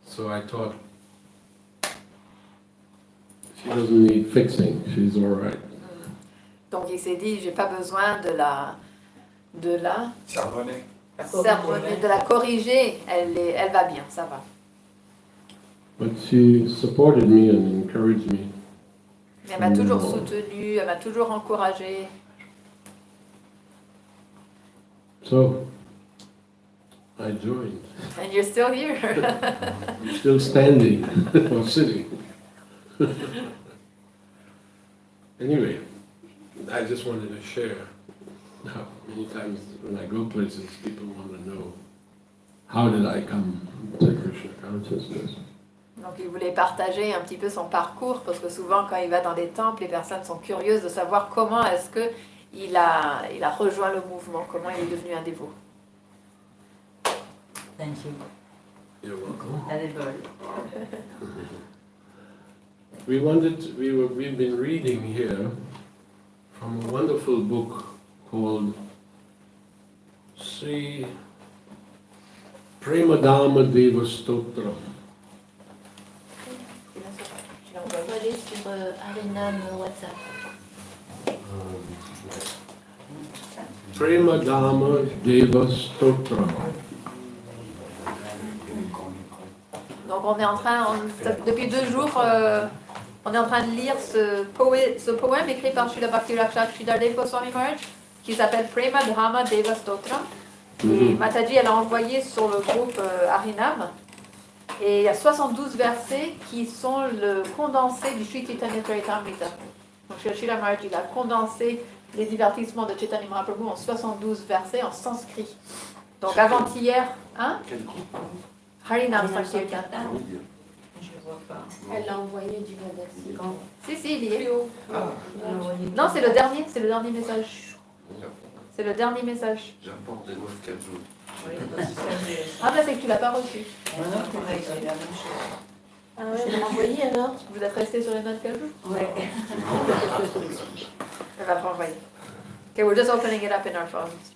So I thought, she doesn't need fixing, she's all right. Donc il s'est dit, j'ai pas besoin de la Charbonnet. sermonner, de la corriger, elle va bien, ça va. But she supported me and encouraged me. Mais elle m'a toujours soutenue, elle m'a toujours encouragée. So I joined. And you're still here. I'm still standing or sitting. Anyway, I just wanted to share. Now, many times when I go places, people want to know, how did I come to Krishna consciousness? Donc il voulait partager un petit peu son parcours parce que souvent quand il va dans des temples, les personnes sont curieuses de savoir comment est-ce que il a rejoint le mouvement, comment il est devenu un dévot. Thank you. You're welcome. Elle est bonne. We've been reading here from a wonderful book called Sri Premadama Deva Stotra. On peut aller sur Arenam WhatsApp. Premadama Deva Stotra. Donc on est en train, depuis 2 jours, on est en train de lire ce poème écrit par Srila Bhakti Sridhar Goswami Maharaj qui s'appelle Prema Dhamma Deva Stotra. Et Mataji, elle a envoyé sur le groupe Harinam. Et il y a 72 versets qui sont le condensé du Sri Chaitanya Charitamrita. Donc Srila Maharaj, il a condensé les divertissements de Chaitanya Mahaprabhu en 72 versets en sanskrit. Donc avant-hier, hein? Quel groupe? Harinam Sankirtan. Je vois pas. Elle l'a envoyé du magazine. Si, il y est. Ah, Non, c'est le dernier message. C'est le dernier message. j'apporte des notes qu'elle joue. Ah ben c'est que tu l'as pas reçu. Maintenant, c'est vrai que c'est la même chose. Ah ouais, elle l'a envoyé alors. Vous êtes resté sur les notes qu'elle joue? Ouais. Elle va te renvoyer. Okay, we're just opening it up in our phones.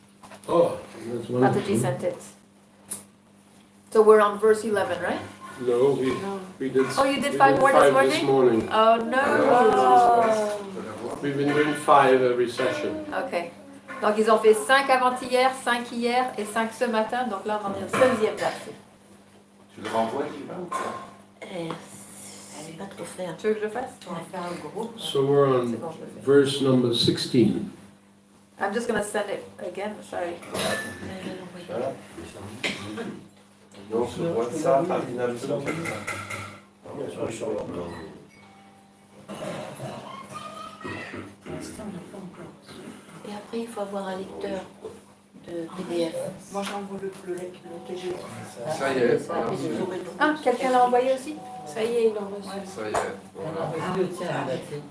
Oh, that's Mataji wonderful. sent it. So we're on verse 11, right? No, we did. Oh, you did we 5 more this this morning. Oh no! We've been doing 5 every session. Ok. Donc ils ont fait 5 avant-hier, 5 hier et 5 ce matin. Donc là on en est au 16e verset. Tu le renvoies, tu vas? Je sais pas trop faire. Tu veux que je le fasse? On va faire un groupe. So we're on C'est bon, je le fais. verse number 16. I'm just gonna send it again, sorry. Voilà. Non, sur WhatsApp, Arinam Et après, il faut avoir un lecteur de PDF. Moi j'envoie le TG. Ça y est, Ah, quelqu'un l'a envoyé aussi? Ça y est, ils l'ont reçu. ça y est. Voilà. Ah oui, tiens, là, c'est.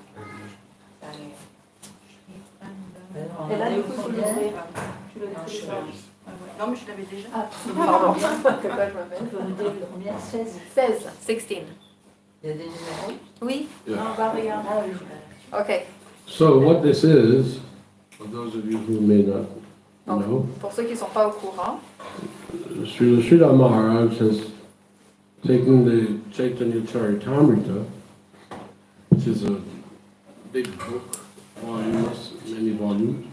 Et là, du coup, tu l'ouvres. Tu le Non mais je l'avais déjà. Ah, pardon. Que quoi je m'appelle? On peut vous dire combien? 16. 16. 16. Il y a des numéros? Oui? Yeah. On va regarder. Ah oui. Ok. So what this is, for those of you who may not Donc, know, pour ceux qui ne sont pas au courant, Srila Maharaj has taken the Chaitanya Charitamrita, which is a big book, volumes, many volumes,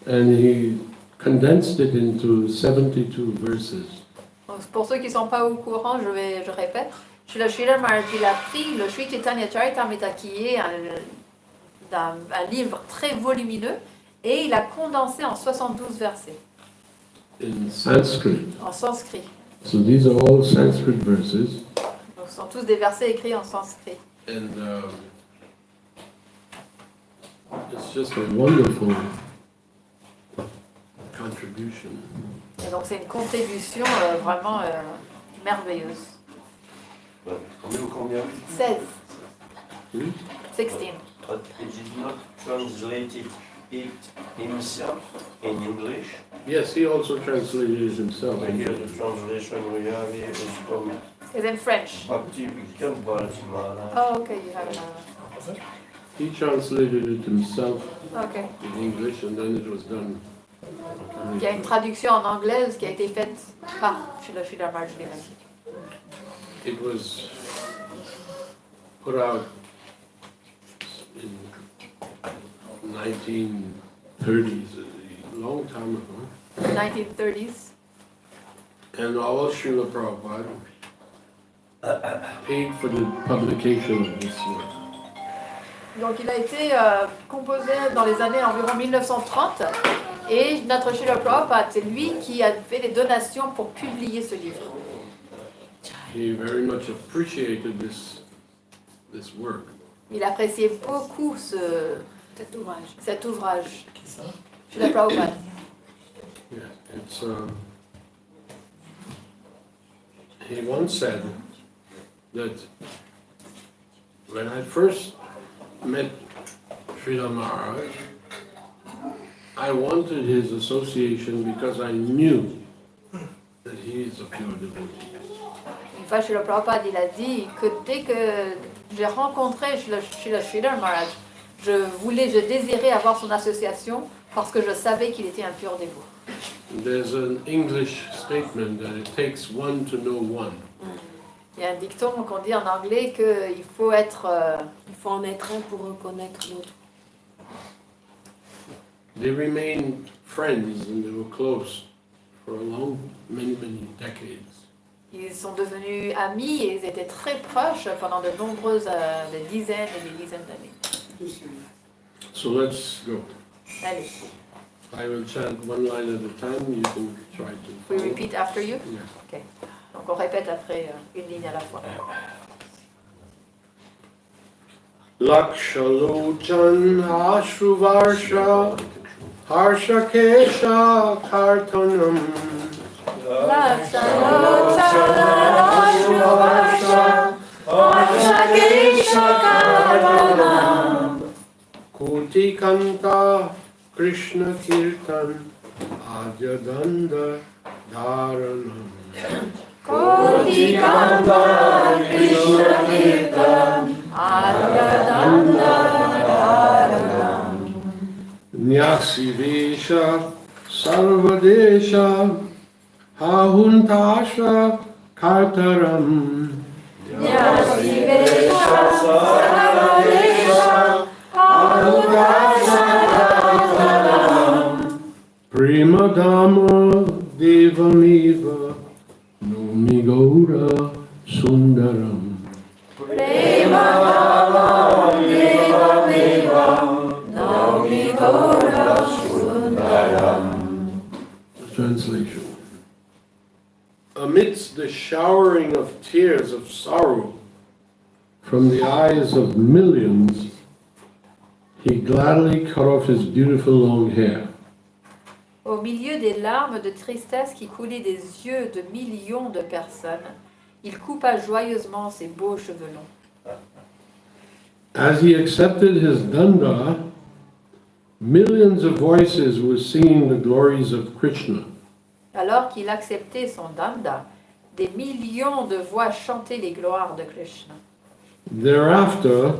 and he condensed it into 72 verses. donc, pour ceux qui ne sont pas au courant, je répète, Srila Maharaj, il a pris le Sri Chaitanya Charitamrita qui est un livre très volumineux et il a condensé en 72 versets In Sanskrit. en sanskrit. So these are all Sanskrit verses, Donc ce sont tous des versets écrits en sanskrit. and it's just a wonderful contribution. Et donc c'est une contribution vraiment merveilleuse. On est au combien? 16. Hmm? 16. It is not translated it himself in English. Yes, he also translated it himself. And here the translation we have here is from It's in French. Bhakti Vikram Bharat. Oh, okay, you have it. He translated it himself Okay. in English, and then it was done. Il y a une traduction en anglaise qui a été faite par Srila Maharaj lui-même. It was put out in 1930s, a long time ago, 1930s. and all Srila Prabhupada paid for the publication of this work. Donc il a été composé dans les années environ 1930 et notre Srila Prabhupada, c'est lui qui a fait les donations pour publier ce livre. He very much appreciated this work. Il appréciait beaucoup Cet ouvrage. cet ouvrage. Srila Prabhupada. Yeah, it's, he once said that when I first met Srila Maharaj, I wanted his association because I knew that he is a pure devotee. Une fois, Srila Prabhupada, il a dit que dès que j'ai rencontré Srila Maharaj, je désirais avoir son association parce que je savais qu'il était un pur dévot. There's an English statement that it takes one to know one. Il y a un dicton qu'on dit en anglais qu'il faut être... Il faut en être un pour reconnaître l'autre. They remained friends and they were close for many decades. Ils sont devenus amis et ils étaient très proches pendant de nombreuses, des dizaines et des dizaines d'années. So let's go. Allez, I will chant one line at a time, you can try to we follow. repeat after you? Yeah. Ok. Donc on répète après une ligne à la fois. Lakshalochan Ashruvarsha Harsha Kesha Kartanam Koti Kanta Krishna Kirtan Adyadanda Dharanam Nyasi Vesha Sarvadesha Hahuntasha Kartaram Prima Dhamma Devamiva Nomi Gaura Sundaram Translation. Amidst the showering of tears of sorrow from the eyes of millions, he gladly cut off his beautiful long hair. Au milieu des larmes de tristesse qui coulaient des yeux de millions de personnes, il coupa joyeusement ses beaux cheveux longs. As he accepted his danda, millions of voices were singing the glories of Krishna. Alors qu'il acceptait son danda, des millions de voix chantaient les gloires de Krishna. Thereafter,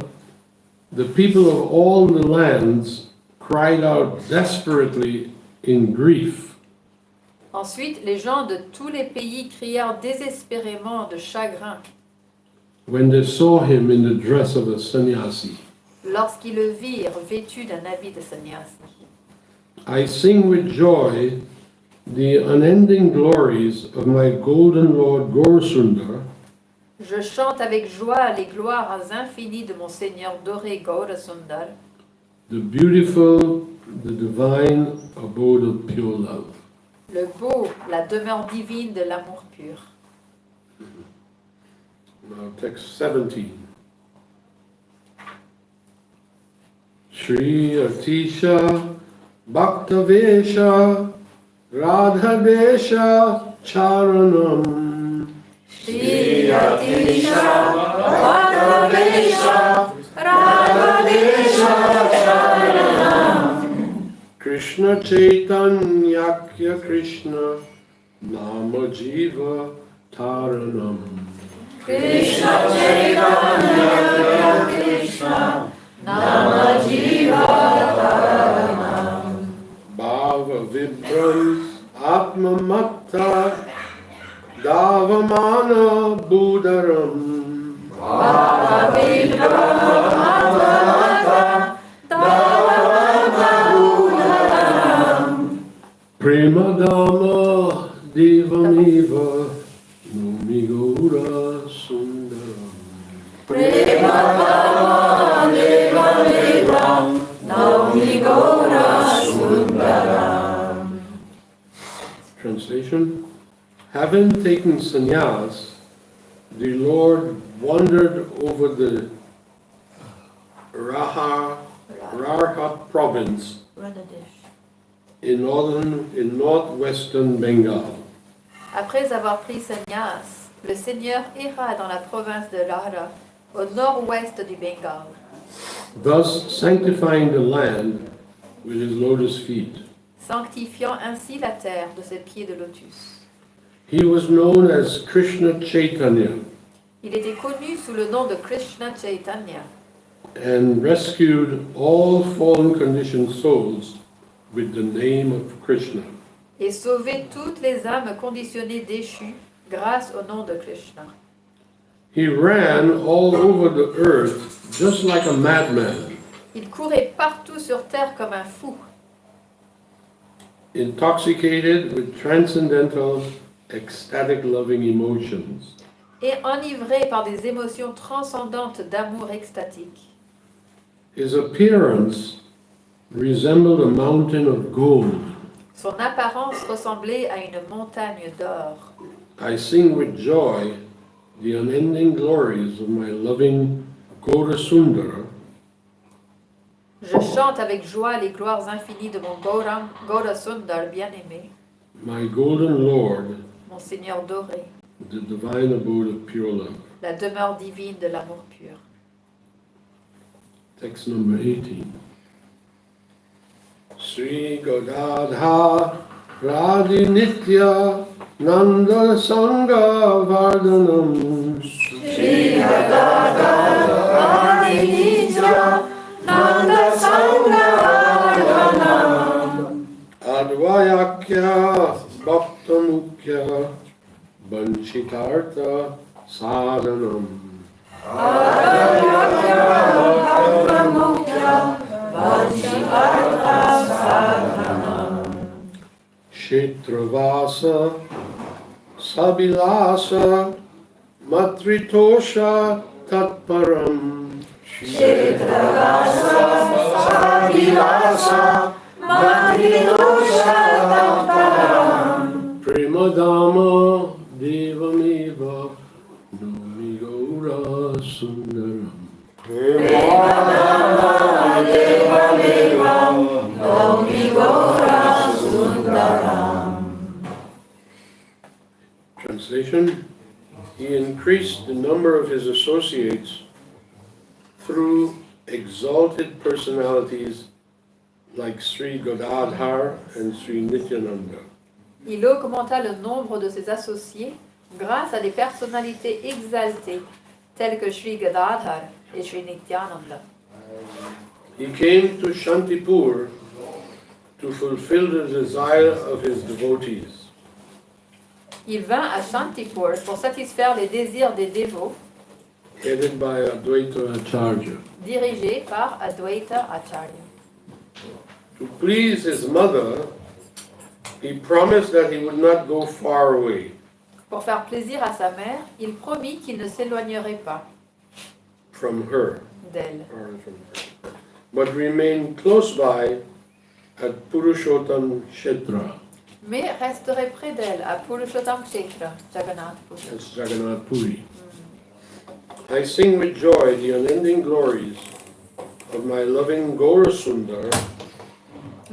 the people of all the lands cried out desperately in grief. Ensuite, les gens de tous les pays crièrent désespérément de chagrin When they saw him in the dress of a sannyasi. lorsqu'ils le virent vêtu d'un habit de sannyasi. I sing with joy the unending glories of my golden Lord Gaurasundar, Je chante avec joie les gloires infinies de mon Seigneur doré Gaurasundar, the beautiful, the divine abode of pure love. le beau, la demeure divine de l'amour pur. Now text 17. Shri Atisha Bhaktavesha Radhadesha Charanam Shri Atisha Bhaktavesha Radhadesha Charanam Krishna Chaitanyakya Krishna Nama Jiva Taranam Krishna Chaitanya Krishna Nama Jiva Bhava Vibram Atma Matta Davamana Buddharam Premadama Devamiva Numigura Sundaram. Translation. Having taken sannyas, the Lord wandered over the Raha province in northwestern Bengal. Après avoir pris sannyas, le Seigneur erra dans la province de Lara, au nord-ouest du Bengale, Thus sanctifying the land with his lotus feet. sanctifiant ainsi la terre de ses pieds de lotus. He was known as Krishna Chaitanya Il était connu sous le nom de Krishna Chaitanya and rescued all fallen conditioned souls with the name of Krishna. et sauvait toutes les âmes conditionnées déchues grâce au nom de Krishna. He ran all over the earth just like a madman, Il courait partout sur terre comme un fou, intoxicated with transcendental, ecstatic loving emotions. et enivré par des émotions transcendantes d'amour extatique. His appearance resembled a mountain of gold. Son apparence ressemblait à une montagne d'or. I sing with joy the unending glories of my loving Gaurasundara, Je chante avec joie les gloires infinies de mon Gaura Sundar bien-aimé, my golden Lord, mon Seigneur doré, the divine abode of pure love. la demeure divine de l'amour pur. Text number 18. Sri Godadha Radhi Nitya Nanda Sangha Vardhanam Shri Radha Nitya Nanda Sangha Advayakya Bhaktamukya Banchitartha Sadhanam Kshetravasa Sabilasa Matritosha Tatparam Premadama Devamiva Numigaura Sundaram. Translation. He increased the number of his associates through exalted personalities like Sri Godadhar and Sri Nityananda. Il augmenta le nombre de ses associés grâce à des personnalités exaltées telles que Sri Gadadhar et Sri Nityananda. He came to Shantipur to fulfill the desire of his devotees. Il vint à Shantipur pour satisfaire les désirs des dévots, Headed by Advaita Acharya. dirigés par Advaita Acharya. To please his mother, he promised that he would not go far away, Pour faire plaisir à sa mère, il promit qu'il ne s'éloignerait pas from her, d'elle, but remain close by at Purushottam Kshetra, mais resterait près d'elle à Purushottam Kshetra, Jagannath Puri. that's Jagannath Puri. I sing with joy the unending glories of my loving Gaurasundar,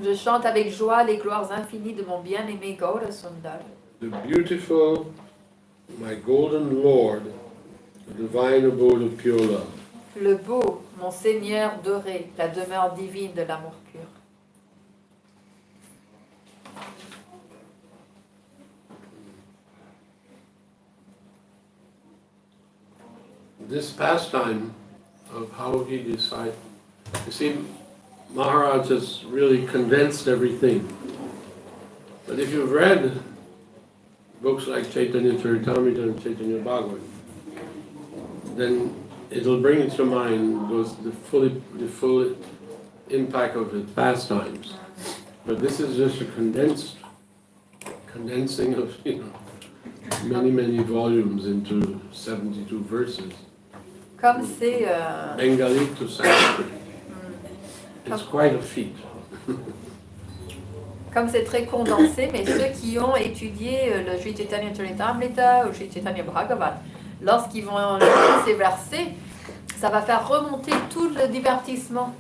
Je chante avec joie les gloires infinies de mon bien-aimé Gaura Sundar, the beautiful, my golden Lord, the divine abode of pure love. le beau, mon Seigneur doré, la demeure divine de l'amour pur. This pastime of how he decided, you see, Maharaj has really condensed everything. But if you've read books like Chaitanya Charitamrita and Chaitanya Bhagavat, then it'll bring into mind the full impact of the pastimes. But this is just a condensing of many volumes into 72 verses. Comme c'est Bengali to Sanskrit. It's quite a feat. Comme c'est très condensé, mais ceux qui ont étudié le Sri Chaitanya Charitamrita ou Sri Chaitanya Bhagavat, lorsqu'ils vont lire ces versets, ça va faire remonter tout le divertissement.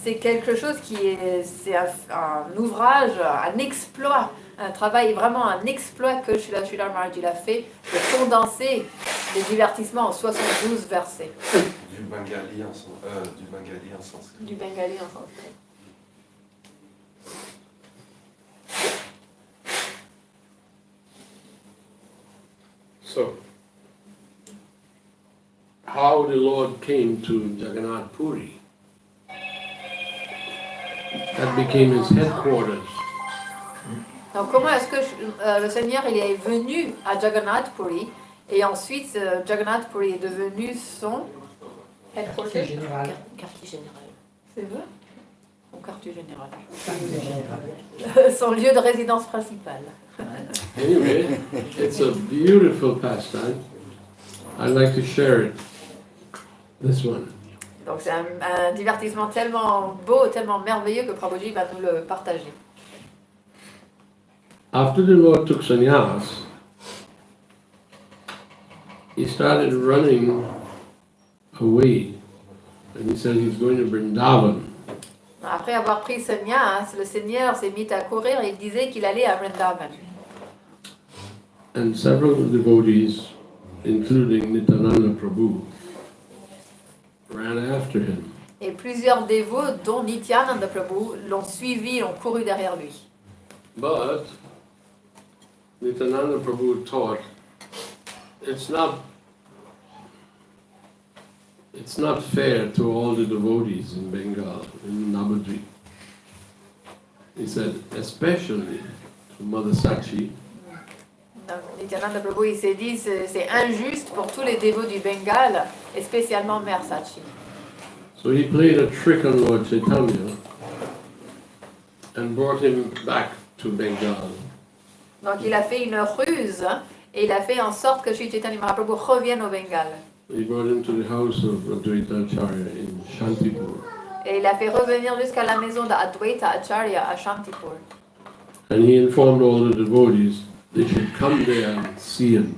C'est quelque chose c'est un ouvrage, un exploit, un travail, vraiment un exploit que Srila Sridhar Maharaj il a fait de condenser les divertissements en 72 versets. Du bengali en sanskrit. Du bengali en sanskrit. So, how the Lord came to Jagannath Puri, that became his headquarters. Donc comment est-ce que le Seigneur il est venu à Jagannath Puri et ensuite Jagannath Puri est devenu son Quartier général. Quartier général. C'est vrai? Son quartier général. Quartier général. Son lieu de résidence principale. Anyway, it's a beautiful pastime. I'd like to share it. This one. Donc c'est un divertissement tellement beau, tellement merveilleux que Prabhuji va nous le partager. After the Lord took sannyas, he started running away, and he said he's going to Vrindavan. Après avoir pris sannyas, le Seigneur s'est mis à courir et il disait qu'il allait à Vrindavan. And several devotees, including Nityananda Prabhu, ran after him. Et plusieurs dévots, dont Nityananda Prabhu, l'ont suivi, l'ont couru derrière lui. But Nityananda Prabhu taught it's not fair to all the devotees in Bengal, in Navadvip. He said, especially to Mother Sachi, Donc, Nityananda Prabhu il s'est dit c'est injuste pour tous les dévots du Bengale, et spécialement Mère Sachi. so he played a trick on Lord Chaitanya and brought him back to Bengal. Donc il a fait une ruse et il a fait en sorte que Sri Chaitanya Mahaprabhu revienne au Bengale. He brought him to the house of Advaita Acharya in Shantipur. Et il a fait revenir jusqu'à la maison d'Advaita Acharya à Shantipur. And he informed all the devotees they should come there and see him.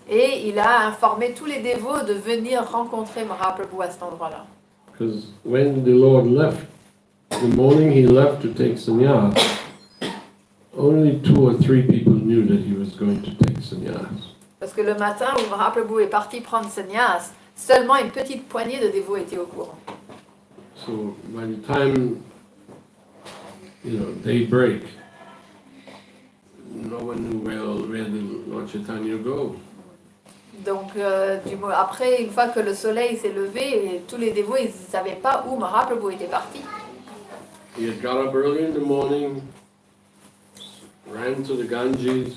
Et il a informé tous les dévots de venir rencontrer Mahaprabhu à cet endroit-là. Because when the Lord left, the morning he left to take sannyas, only 2 or 3 people knew that he was going to take sannyas. Parce que le matin où Mahaprabhu est parti prendre sannyas, seulement une petite poignée de dévots étaient au courant. So by the time, daybreak, no one knew where did Lord Chaitanya go. Donc après, une fois que le soleil s'est levé, tous les dévots, ils ne savaient pas où Mahaprabhu était parti. He had got up early in the morning, ran to the Ganges,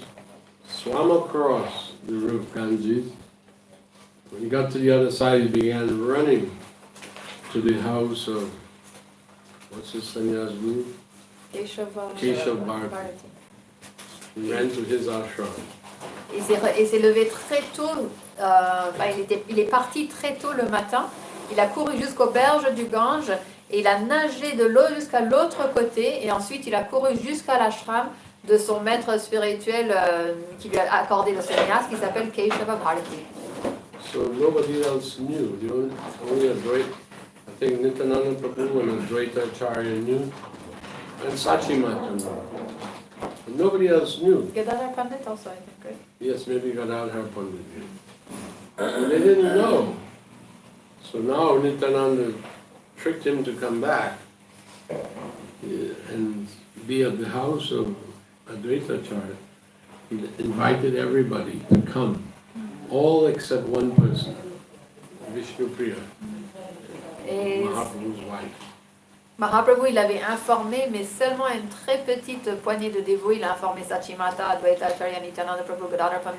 swam across the river Ganges. When he got to the other side, he began running to the house of, what's his sannyas guru? Keshav Bharati. He ran to his ashram. Il s'est levé très tôt, il est parti très tôt le matin, il a couru jusqu'aux berges du Gange et il a nagé de l'eau jusqu'à l'autre côté et ensuite il a couru jusqu'à l'ashram de son maître spirituel qui lui a accordé le sannyas qui s'appelle Keshava Bharati. So nobody else knew. Only Advaita, I think Nityananda Prabhu and Advaita Acharya knew, and Sachi Mata knew. But nobody else knew. Gadadhar Pandit also, I think, right? Yes, maybe Gadadhar Pandit knew. And they didn't know. So now Nityananda tricked him to come back and be at the house of Advaitacharya, he invited everybody to come, all except one person, Vishnupriya, Et Mahaprabhu's wife. Mahaprabhu, il avait informé, mais seulement une très petite poignée de dévots. Il a informé Sachimata, Advaita Acharya, Nityananda Prabhu, Gadadhar Prabhu,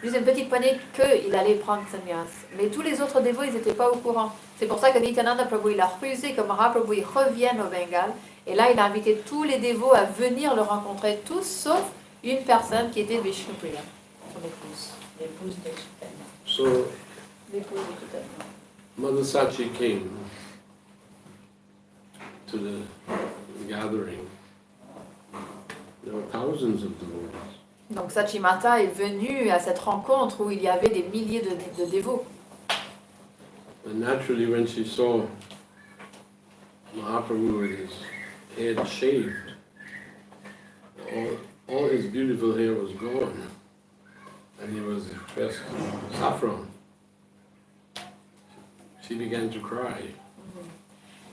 juste une petite poignée qu'il allait prendre sannyas. Mais tous les autres dévots, ils n'étaient pas au courant. C'est pour ça que Nityananda Prabhu, il a refusé que Mahaprabhu il revienne au Bengale. Et là, il a invité tous les dévots à venir le rencontrer, tous sauf une personne qui était Vishnupriya, son épouse. L'épouse de Chaitanya. So L'épouse de Chaitanya. Mother Sachi came to the gathering. There were thousands of devotees. Donc Sachimata est venu à cette rencontre où il y avait des milliers de dévots. And naturally, when she saw Mahaprabhu with his head shaved, all his beautiful hair was gone, and he was dressed in saffron. She began to cry.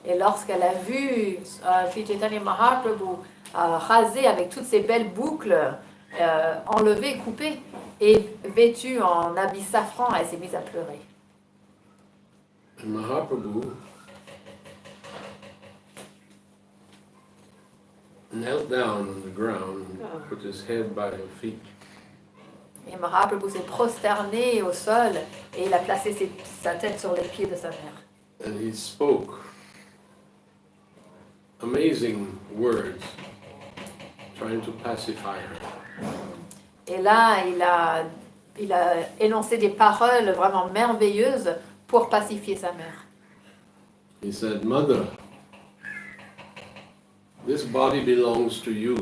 Et lorsqu'elle a vu Sri Chaitanya Mahaprabhu rasé avec toutes ses belles boucles, enlevées, coupées, et vêtu en habit safran, elle s'est mise à pleurer. And Mahaprabhu knelt down on the ground and put his head by her feet. Et Mahaprabhu s'est prosterné au sol et il a placé sa tête sur les pieds de sa mère. And he spoke amazing words, trying to pacify her. Et là, il a énoncé des paroles vraiment merveilleuses pour pacifier sa mère. He said, Mother, this body belongs to you.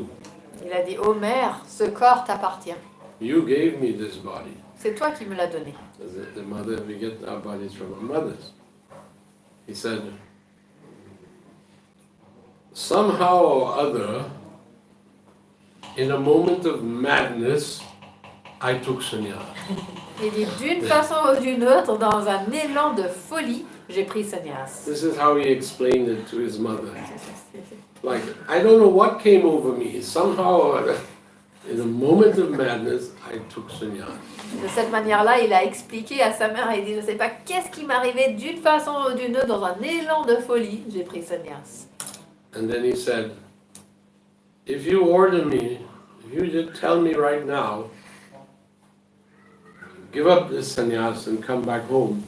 Il a dit, ô mère, ce corps t'appartient. You gave me this body. C'est toi qui me l'as donné. As the mother, we get our bodies from our mothers. He said, somehow or other, in a moment of madness, I took sannyas. Il dit, d'une façon ou d'une autre, dans un élan de folie, j'ai pris sannyas. This is how he explained it to his mother. Like, I don't know what came over me. Somehow or other, in a moment of madness, I took sannyas. De cette manière-là, il a expliqué à sa mère, il dit, je ne sais pas qu'est-ce qui m'arrivait d'une façon ou d'une autre, dans un élan de folie, j'ai pris sannyas. And then he said, if you order me, if you just tell me right now, give up this sannyas and come back home,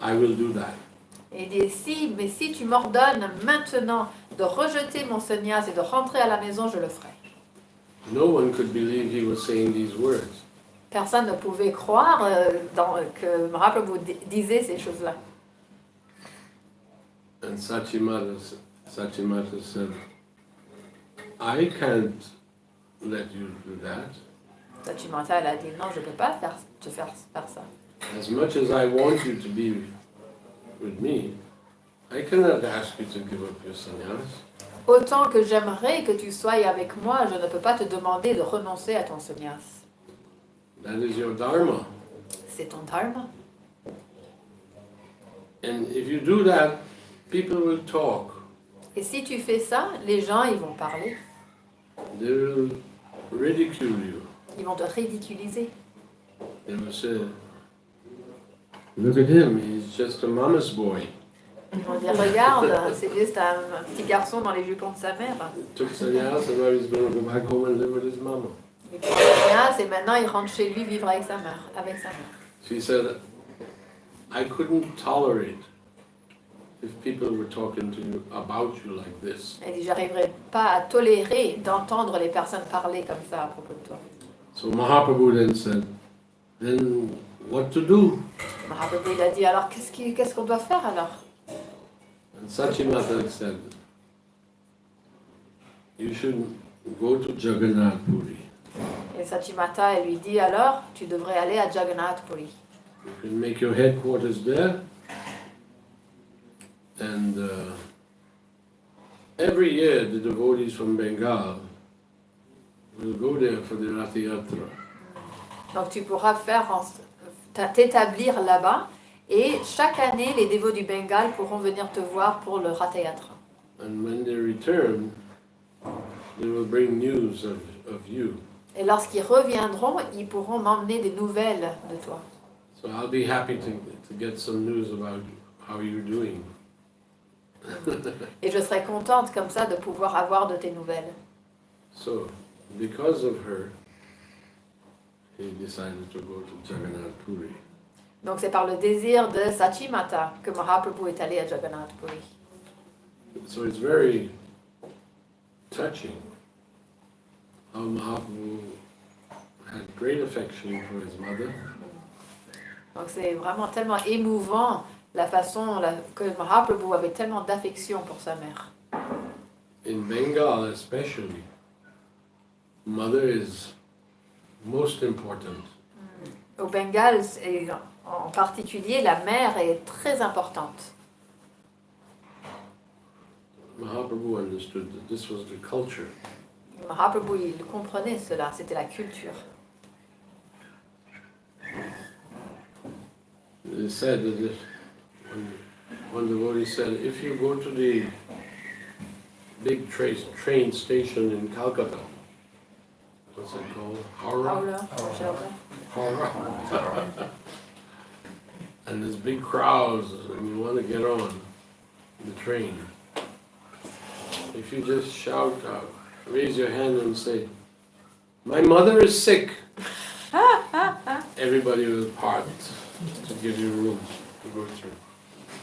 I will do that. Et il dit, mais si tu m'ordonnes maintenant de rejeter mon sannyas et de rentrer à la maison, je le ferai. No one could believe he was saying these words. Personne ne pouvait croire que Mahaprabhu disait ces choses-là. And Sachimata said, I can't let you do that. Sachimata, elle a dit, non, je ne peux pas te faire ça. As much as I want you to be with me, I cannot ask you to give up your sannyas. Autant que j'aimerais que tu sois avec moi, je ne peux pas te demander de renoncer à ton sannyas. That is your dharma. C'est ton dharma. And if you do that, people will talk. Et si tu fais ça, les gens, ils vont parler. They will ridicule you. Ils vont te ridiculiser. They will say, look at him, he's just a mama's boy. Ils vont dire, regarde, c'est juste un petit garçon dans les jupons de sa mère. He took sannyas and now he's going to go back home and live with his mama. Il prend le sannyas et maintenant il rentre chez lui vivre avec sa mère. She said, I couldn't tolerate if people were talking to you about you like this. Elle dit, j'arriverai pas à tolérer d'entendre les personnes parler comme ça à propos de toi. So Mahaprabhu then said, then what to do? Mahaprabhu il a dit, alors qu'est-ce qu'on doit faire alors? And Sachimata said, you should go to Jagannath Puri. Et Sachimata, elle lui dit, alors tu devrais aller à Jagannath Puri. You can make your headquarters there. And every year the devotees from Bengal will go there for the Rath Yatra. Donc tu pourras t'établir là-bas et chaque année les dévots du Bengale pourront venir te voir pour le Ratha Yatra. And when they return, they will bring news of you. Et lorsqu'ils reviendront, ils pourront m'emmener des nouvelles de toi. So I'll be happy to get some news about how you're doing. Et je serai contente comme ça de pouvoir avoir de tes nouvelles. So, because of her, he decided to go to Jagannath Puri. Donc c'est par le désir de Sachimata que Mahaprabhu est allé à Jagannath Puri. So it's very touching how Mahaprabhu had great affection for his mother. Donc c'est vraiment tellement émouvant la façon que Mahaprabhu avait tellement d'affection pour sa mère. In Bengal especially, mother is most important. Au Bengale, et en particulier, la mère est très importante. Mahaprabhu understood that this was the culture. Mahaprabhu, il comprenait cela, c'était la culture. It is said that one devotee said, if you go to the big train station in Calcutta, what's it called? Howrah? Howrah. And there's big crowds and you want to get on the train. If you just shout out, raise your hand and say, my mother is sick, everybody will part to give you room to go through.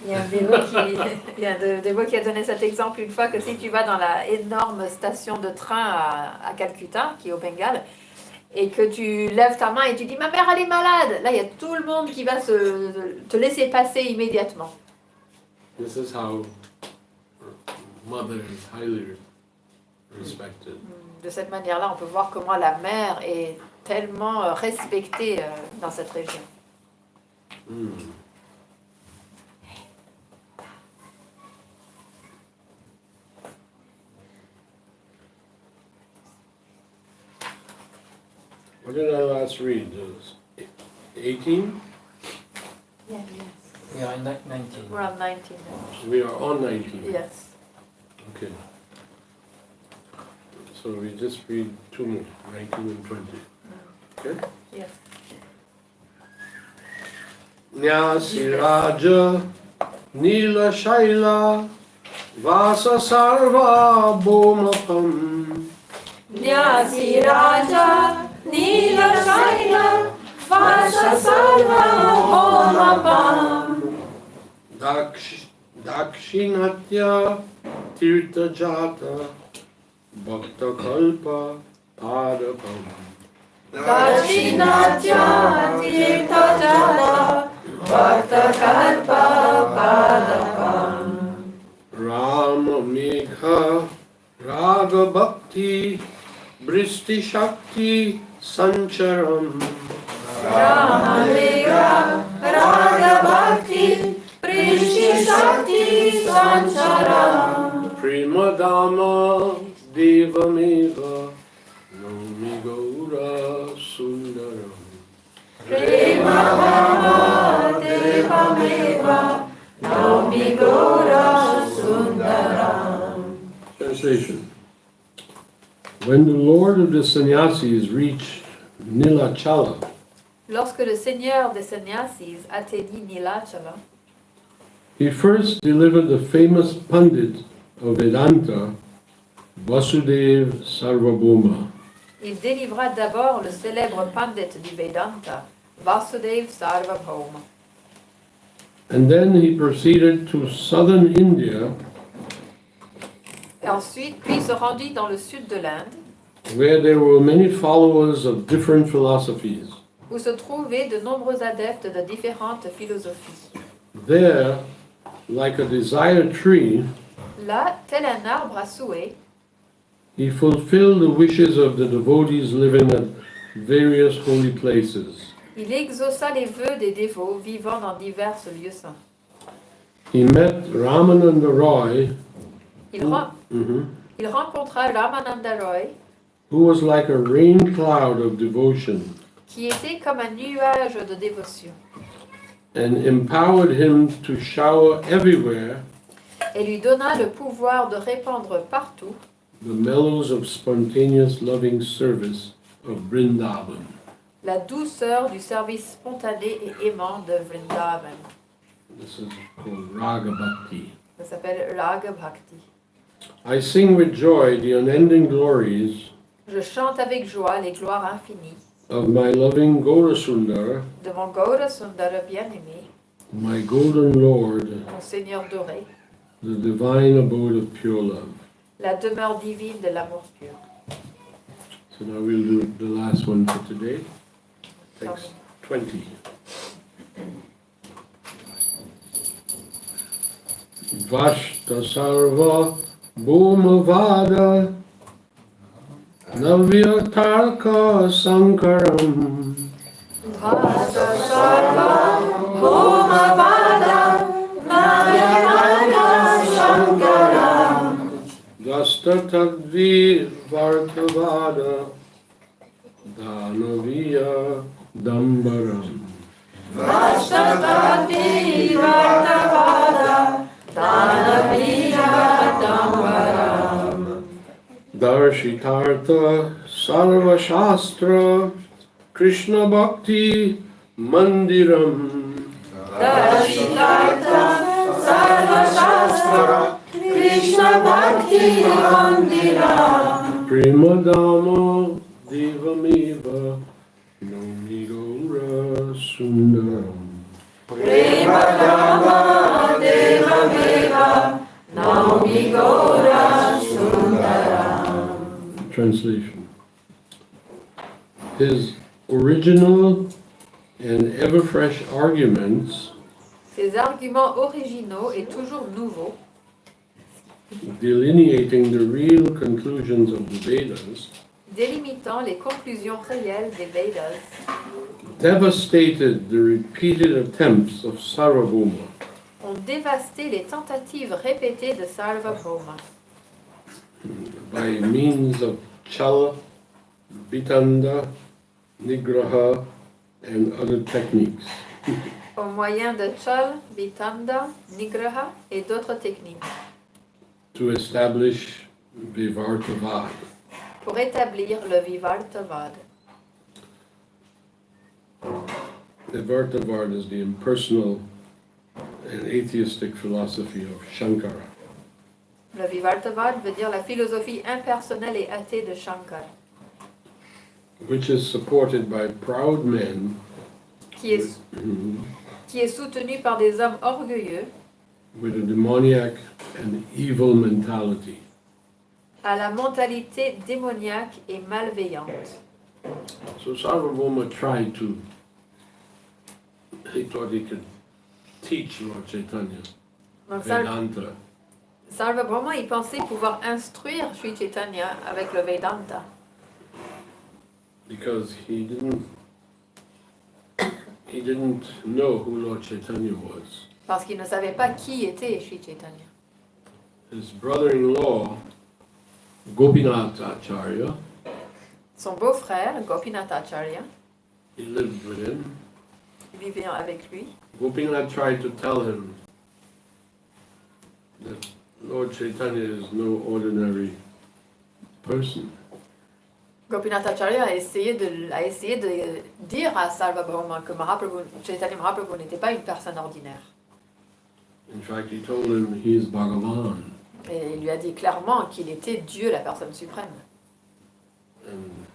Il y a un dévot qui a donné cet exemple une fois que si tu vas dans la énorme station de train à Calcutta, qui est au Bengale, et que tu lèves ta main et tu dis ma mère elle est malade, là il y a tout le monde qui va te laisser passer immédiatement. This is how mother is highly respected. De cette manière-là, on peut voir comment la mère est tellement respectée dans cette région. Mm. What did I last read? 18? Yeah, We are in 19. we're on 19 now. We are on 19. Yes. Okay. So we just read two more, 19 and 20. Okay? Yes. Nyasi Raja Nila Shaila Vasa Sarva Bhomapam Nyasi Raja Nila Shaila Vasa Sarva Bhomapam Dakshinatya Tirtha Jata Bhakta Kalpa Padapam Dakshinatya Tirtha Jata Bhakta Kalpa Padapam Rama Megha Raga Bhakti Bristi Shakti Sancharam Rama Mega Raga Bhakti Prishti Shakti Sancharam Premadama Devameva Nomi Gaura Sundaram. Prema Bhava Devameva Naumi Gaura Sundaram. Translation. When the Lord of the Sannyasis reached Nilachala, Lorsque le Seigneur des Sannyasis atteignit Nilachala, he first delivered the famous Pandit of Vedanta, Vasudev Sarvabhauma. il délivra d'abord le célèbre Pandit du Vedanta, Vasudev Sarvabhauma. And then he proceeded to southern India, Et ensuite, puis se rendit dans le sud de l'Inde, where there were many followers of different philosophies. où se trouvaient de nombreux adeptes de différentes philosophies. There, like a desire tree, Là, tel un arbre à souhait, he fulfilled the wishes of the devotees living at various holy places. il exauça les vœux des dévots vivant dans divers lieux saints. He met Ramananda Roy, Il rencontra Ramananda Roy, who was like a rain cloud of devotion, qui était comme un nuage de dévotion, and empowered him to shower everywhere et lui donna le pouvoir de répandre partout the mellows of spontaneous loving service of Vrindavan. La douceur du service spontané et aimant de Vrindavan. This is called Raga Bhakti. Ça s'appelle Raga Bhakti. I sing with joy the unending glories Je chante avec joie les gloires infinies of my loving Gaurasundara, de mon Gaura Sundara bien-aimé, my golden Lord, mon Seigneur doré, the divine abode of pure love. la demeure divine de l'amour pur. So now we'll do the last one for today. Text 20. Vashta sarva bhumavada navya tarka sankaram Vasta tadvi vartavada danaviya dambaram. Darshitartha Sarva Shastra Krishna Bhakti Mandiram Prima Dama Devamiva Nomigora Sundaram. Translation. His original and ever-fresh arguments Ces arguments originaux et toujours nouveaux, delineating the real conclusions of the Vedas délimitant les conclusions réelles des Vedas, devastated the repeated attempts of Sarvabhauma ont dévasté les tentatives répétées de Sarvabhauma by means of Chala, Vitanda, Nigraha, and other techniques. au moyen de Chal, Vitanda, Nigraha et d'autres techniques To establish Vivartavad. pour établir le Vivartavad. Vivartavad is the impersonal and atheistic philosophy of Shankara. Le Vivartavad veut dire la philosophie impersonnelle et athée de Shankara, Which is supported by proud men qui est soutenu par des hommes orgueilleux with a demoniac and evil mentality. à la mentalité démoniaque et malveillante. So Sarvabhauma tried to, he thought he could teach Lord Chaitanya Donc Vedanta, Sarvabhauma, il pensait pouvoir instruire Sri Chaitanya avec le Vedanta, because he didn't know who Lord Chaitanya was. parce qu'il ne savait pas qui était Sri Chaitanya. His brother-in-law, Gopinath Acharya, Son beau-frère, Gopinath Acharya, he lived with him. il vivait avec lui. Gopinath tried to tell him that Lord Chaitanya is no ordinary person. Gopinath Acharya a essayé de dire à Sarvabhauma que Chaitanya Mahaprabhu n'était pas une personne ordinaire. In fact, he told him he is Bhagavan. Et il lui a dit clairement qu'il était Dieu, la personne suprême. And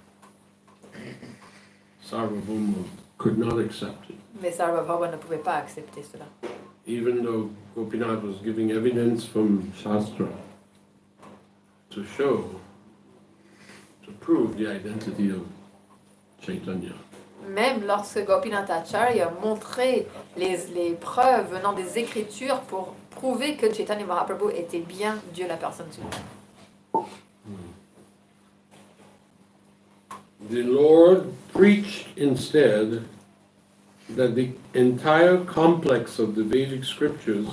Sarvabhauma could not accept it. Mais Sarvabhauma ne pouvait pas accepter cela. Even though Gopinath was giving evidence from Shastra to show, to prove the identity of Chaitanya. Même lorsque Gopinath Acharya montrait les preuves venant des Écritures pour prouver que Chaitanya Mahaprabhu était bien Dieu, la personne suprême. The Lord preached instead that the entire complex of the Vedic scriptures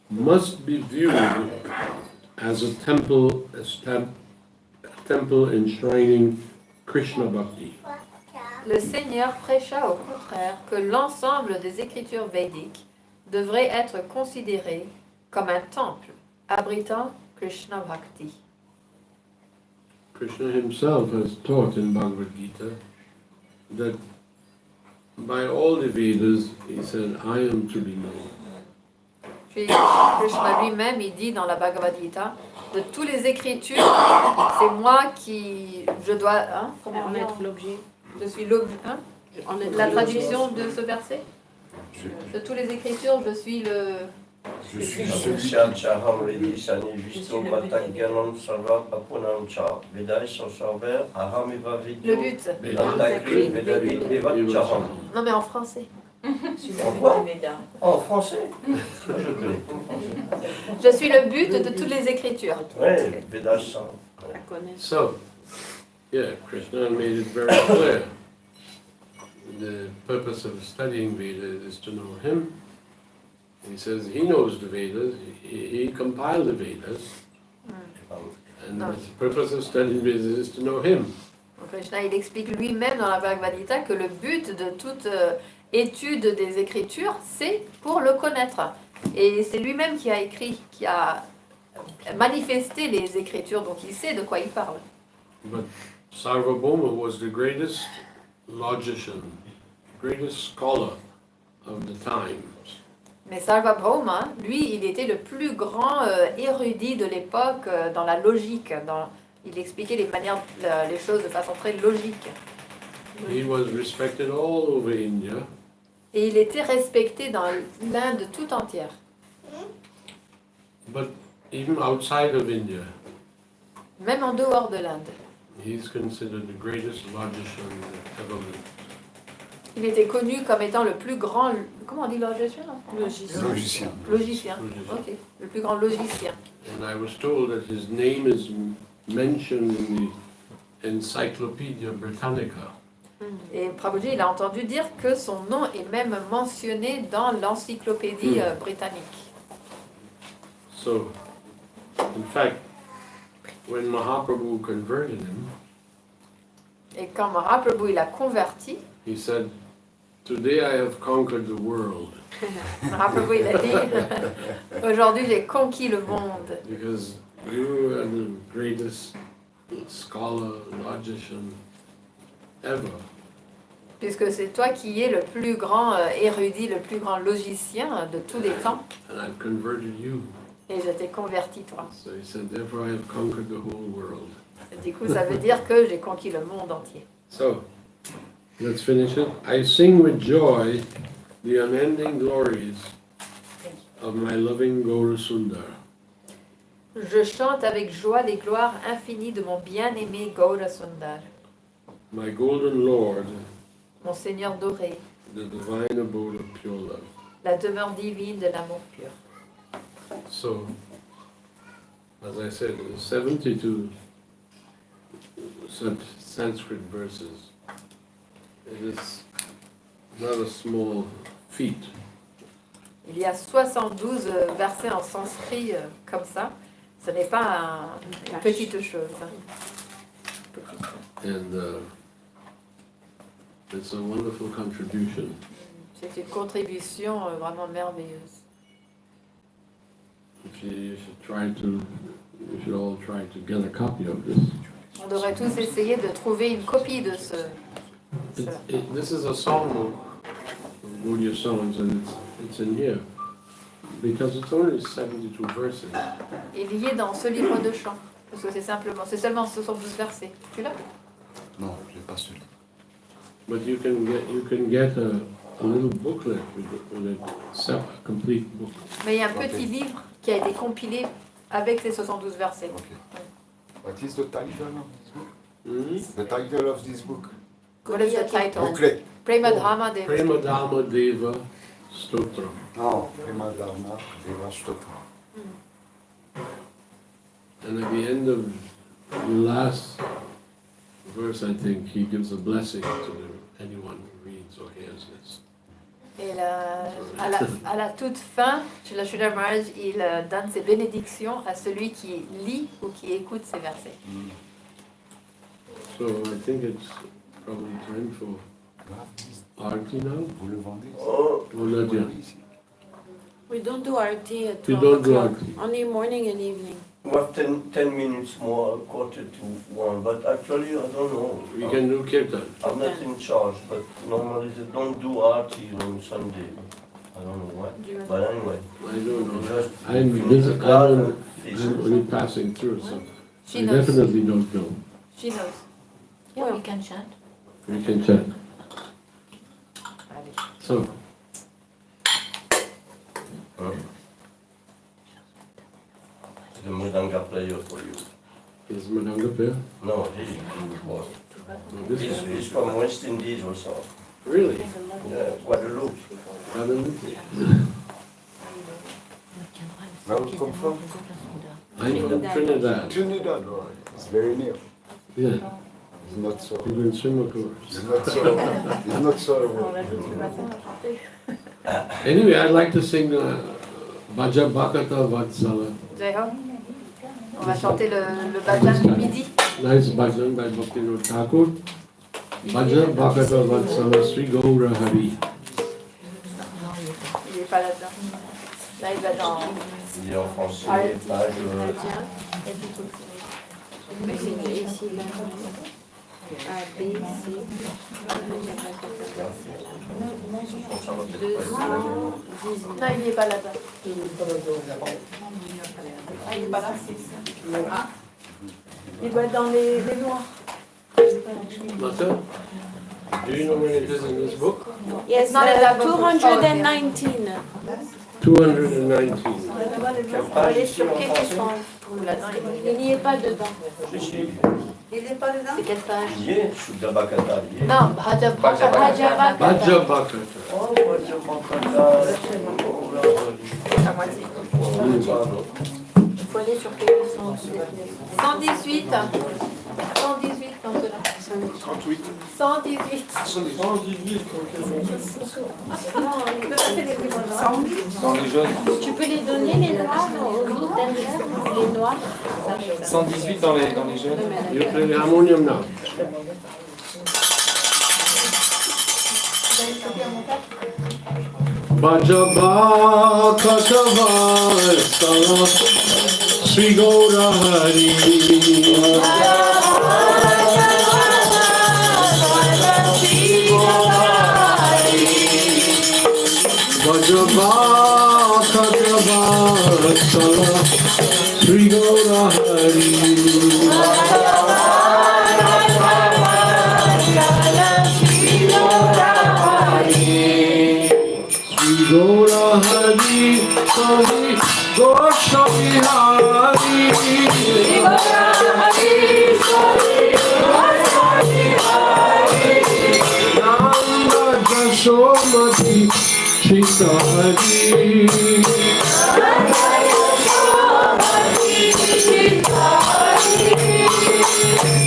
must be viewed as a temple enshrining Krishna Bhakti. Le Seigneur prêcha au contraire que l'ensemble des Écritures védiques devrait être considéré comme un temple abritant Krishna Bhakti. Krishna himself has taught in Bhagavad Gita that by all the Vedas, he said, I am to be known. Puis Krishna lui-même, il dit dans la Bhagavad Gita, de toutes les écritures, c'est moi qui, je dois, hein, comment En dire, être l'objet. je suis l'objet, hein, En être la l'objet. traduction de ce verset. De toutes les écritures, je suis le... Je suis Asya chaham vedi sani visto patagyanam sarva apunam cha. Vedai sarver aham eva Le vidyo. but. Vedantagri vedavi eva chaham. Non mais en français. Pourquoi En français Moi je connais pas en français. Je suis le but de toutes les écritures. Ouais, Vedai ça. La connaître. So, yeah, Krishna made it very clear. The purpose of studying Vedas is to know him. He says he knows the Vedas, he compiled the Vedas, and No. the purpose of studying Vedas is to know him. Donc Krishna, il explique lui-même dans la Bhagavad Gita que le but de toute étude des écritures, c'est pour le connaître. Et c'est lui-même qui a écrit, qui a manifesté les écritures, donc il sait de quoi il parle. But Sarvabhauma was the greatest logician, greatest scholar of the times. Mais Sarvabhauma, lui, il était le plus grand érudit de l'époque dans la logique. Il expliquait les manières, les choses de façon très logique. He was respected all over India, Et il était respecté dans l'Inde tout entière. but even outside of India, Même en dehors de l'Inde. he's considered the greatest logician that ever lived. Il était connu comme étant le plus grand... Comment on dit logicien en Logicien. Logicien. Logicien. Logicien. Ok. Le plus grand logicien. And I was told that his name is mentioned in the Encyclopedia Britannica. Et Prabhuji, il a entendu dire que son nom est même mentionné dans l'encyclopédie britannique. So, in fact, when Mahaprabhu converted him, Et quand Mahaprabhu il a converti, he said, "Today I have conquered the world Mahaprabhu il a dit aujourd'hui j'ai conquis le monde because you are the greatest scholar, logician ever." puisque c'est toi qui es le plus grand érudit, le plus grand logicien de tous les temps And I've converted you. et je t'ai converti toi. So he said, "Therefore I have conquered the whole world." Et du coup ça veut dire que j'ai conquis le monde entier. So, let's finish it. I sing with joy the unending glories of my loving Gaura Sundar. Je chante avec joie les gloires infinies de mon bien-aimé Gaura Sundar, My golden Lord, mon Seigneur doré, the divine abode of pure love. la demeure divine de l'amour pur. So, as I said, 72 Sanskrit verses. It is not a small feat. Il y a 72 versets en sanskrit comme ça. Ce n'est pas une petite chose. And it's a wonderful contribution. C'est une contribution vraiment merveilleuse. You should all try to get a copy of this. On devrait tous essayer de trouver une copie de ce... This is a song of Gaudiya songs, and it's in here because it's only 72 verses. Il y est dans ce livre de chants, parce que c'est seulement 72 versets. Tu l'as? Non, j'ai pas celui. But you can get a little booklet with a complete book. Mais il y a un petit livre qui a été compilé avec ces 72 versets. Okay. What is the title of this book? Mm-hmm. The title of this book? What is the title? Booklet. Prema Dharma Deva. Prema Dharma Deva Stotra. No, Prima Dharma Deva Stotra. And at the end of the last verse, I think, he gives a blessing to anyone who reads or hears this. Et à la toute fin, Srila Maharaj, il donne ses bénédictions à celui qui lit ou qui écoute ces versets. So I think it's probably time for Arti now. Vous le vendez? Oh, Or Nadia? We don't do RT at You 12 don't do o'clock. RT. Only morning and evening. We have 10 minutes more, 1:45, but actually, I don't know. We can do kirtan. I'm not in charge, but normally they don't do arti on Sunday. I don't know why. But anyway, I don't know. just I'm only passing through, so She I knows. definitely don't know. She knows. Yeah, we can chant. We can check. So, the Mudanga player for you. is Madanga there? No, well, he's from West Indies also. Really? Yeah, Guadeloupe. Guadeloupe? Where you come from? I'm from Trinidad. Trinidad, right. It's very near. Yeah, It's not so. we've been Singapore. It's not so. It's not so. Anyway, I'd like to sing Bhaja Bhakata Vatsala. Jai Ho. On va chanter le bhajan du midi. Nice bhajan by Bhaktivinoda Thakur. Bhaja Bhakata Vatsala Sri Gaura Hari. Il n'est pas là-dedans. Là, il va dans. Il est en français, Ah, page. Mais c'est ici, là. A, B, C. Non, il n'est pas là-bas. Ah, il n'est pas là. Ah. Il doit être dans les noirs. Mata, do you know where it is in this book? Yes, Not in that book. 219. 219. On va aller sur quelle page? Là-dedans, Il n'y est pas dedans. Il n'est pas dedans? c'est quelle page? Il y est, Shuddha Bhakata, il y est. Non, Bhaja Bhakata. Bhaja Bhakata. Oh, Bhaja Bhakata. Oh, là, À moitié. pardon. Il faut aller sur quelle 118. 118 quand là. 38. 118. Dans les jeunes. Tu peux les donner, les noirs, derrière, les noirs. 118 dans les jeunes. You play the harmonium now. Bhaja Bhakata Vatsala Sri Gaura Hari. Bhaja Bhakata Vatsala Sri Gaura Hari. Gaura Hari Hari Goswami Hari Nanda Jasomati Chita Hari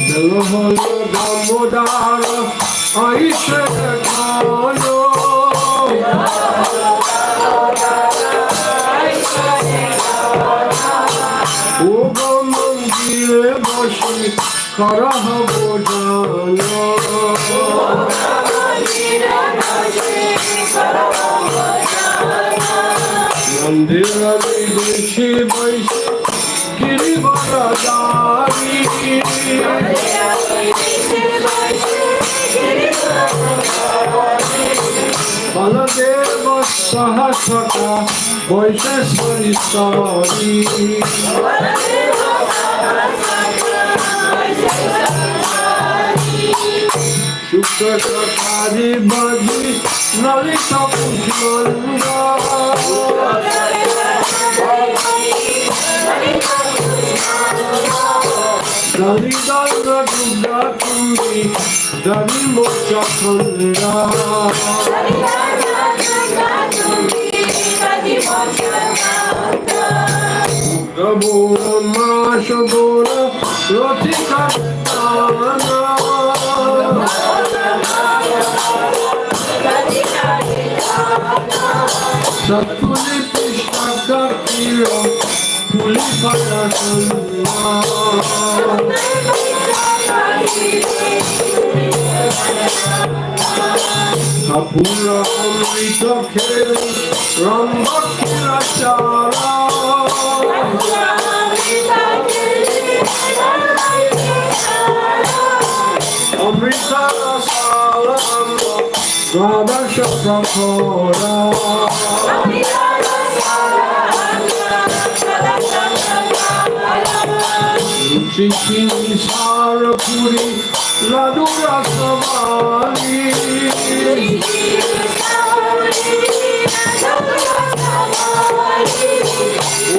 Dalhola Damodara Aisha Khano Oga mangire boshi karaha bojana Mandira deshi baishi girivara dari Baladeva sahasrata boisheswari sari Shukra Sakari Badi Nalita Pushmanda Dari Dara Dugda Kundi Dari Moksha Kanda Gabora Mashabora Roti Katana Satuli Pishtaka Kira Puli Patasana Kapura Amrita Keri Rambakira Chara Amrita Salam Radha Prapora Chiki Sarapuri Ladu Rasamali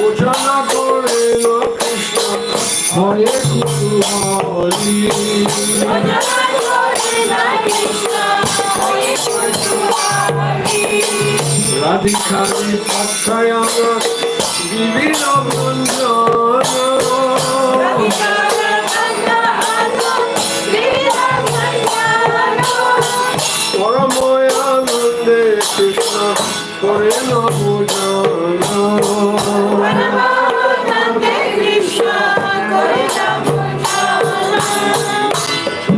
Ujana Korela Krishna Hare Kutuhari Radhikari Patkayana Divina Manjana Paramoyanande Krishna Korena Bhujana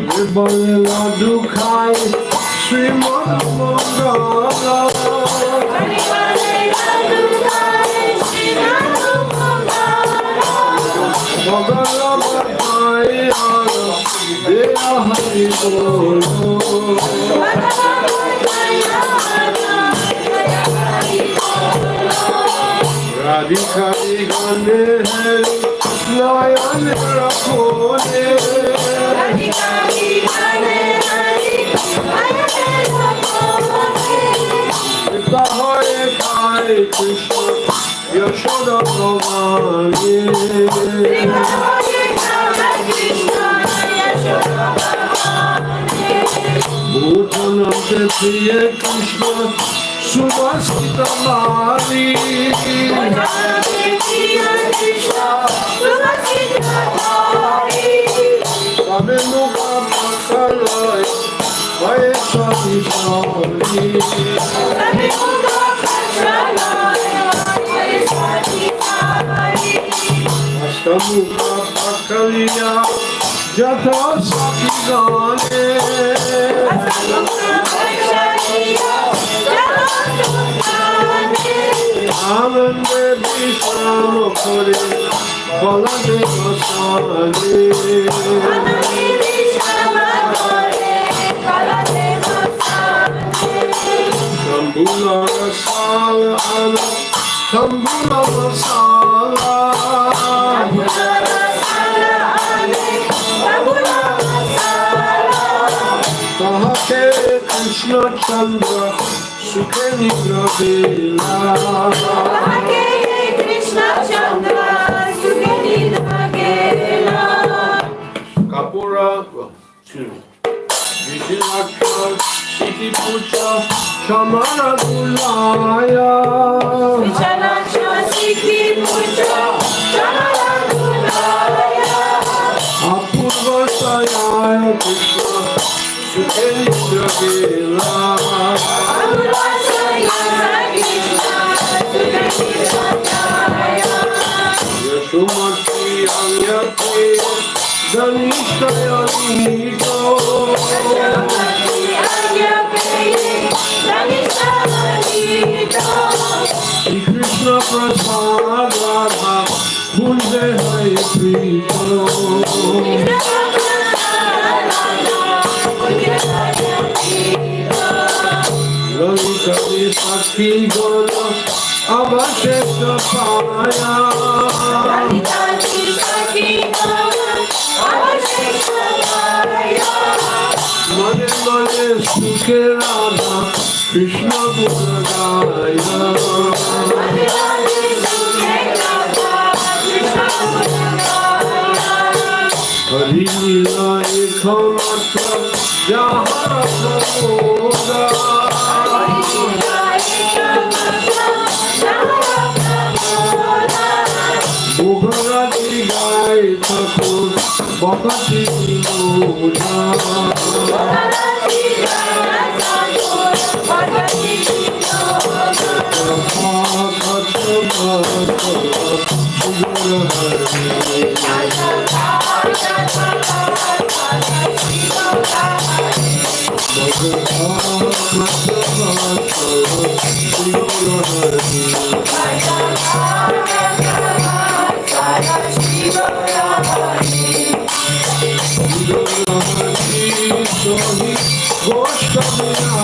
Nirbala Dukhai Srimad Mangala Magala Bhatayana Deya Hari Bolo Radhikari Gane Hari Nayan Rakhone Krishna Hare Hare Krishna Yashoda Bhavani Bhutanante Priya Krishna Subhasita Mali Sabe Mukha Pakalaya Vaisa Vishali Astamukha Pakaliya Jatha Sapigane Anande Vishnu Kore Balade Masale Tambula Masala Ana Tambula Masala Kahake Krishna Chandra Sukhe Nidra Vela Kapura Vijilakha Siti Pucha Chamara Gulaya Apurva Sayaya Krishna Sukhe Nidra Vela Yashumati Anyate Danishaya Nito Shri Krishna Prasad Radha Kunde Hari Prito Lalita Sakhi Gona Abhashekta Paya Mane Mane Sukhe Radha Krishna Guragaya Hari Lila Ekhamatra Jahara Pramoda Bhugarati Gai Thakur Bhakti Vinoda Shiva Govinda,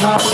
Hare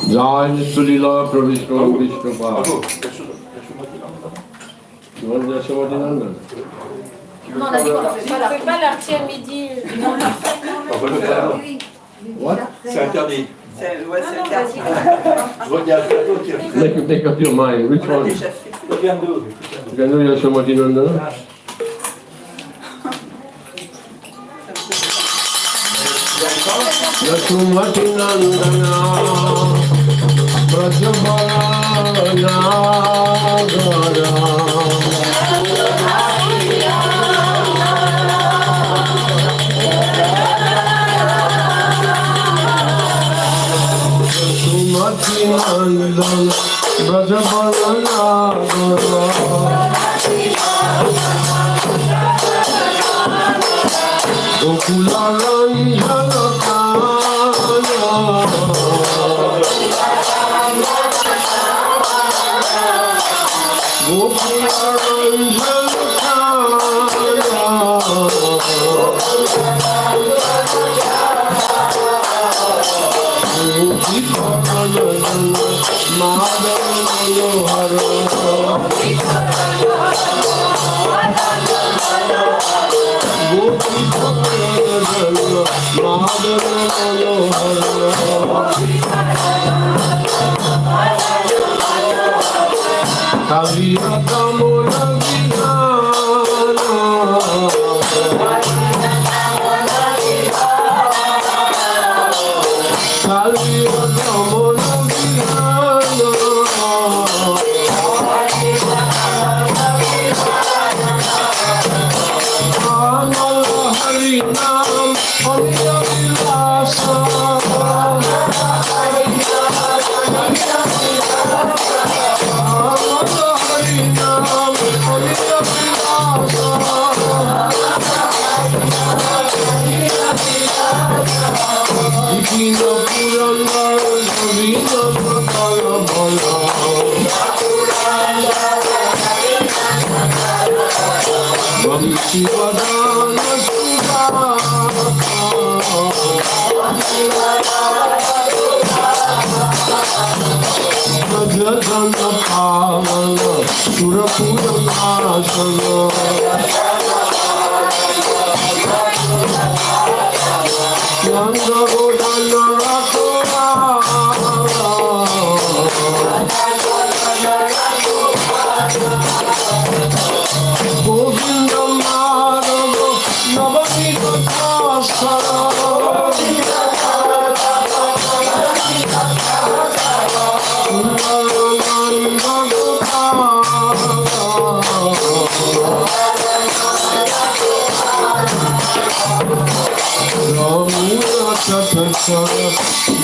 Jai Sulila Pravishnu Vishnu Pad. Tu vois le Yashamati Nandan? Non, on a dit qu'on ne fait pas On la ne fait pas l'artie à midi. What? C'est interdit. Ouais, c'est interdit. Je vois qu'il y a un plateau qui est Make up your mind. Which On a one? déjà fait. Il vient d'où? You can do Yashamati Nandan? Yashamati Nandana Prajabala Nandan Nanda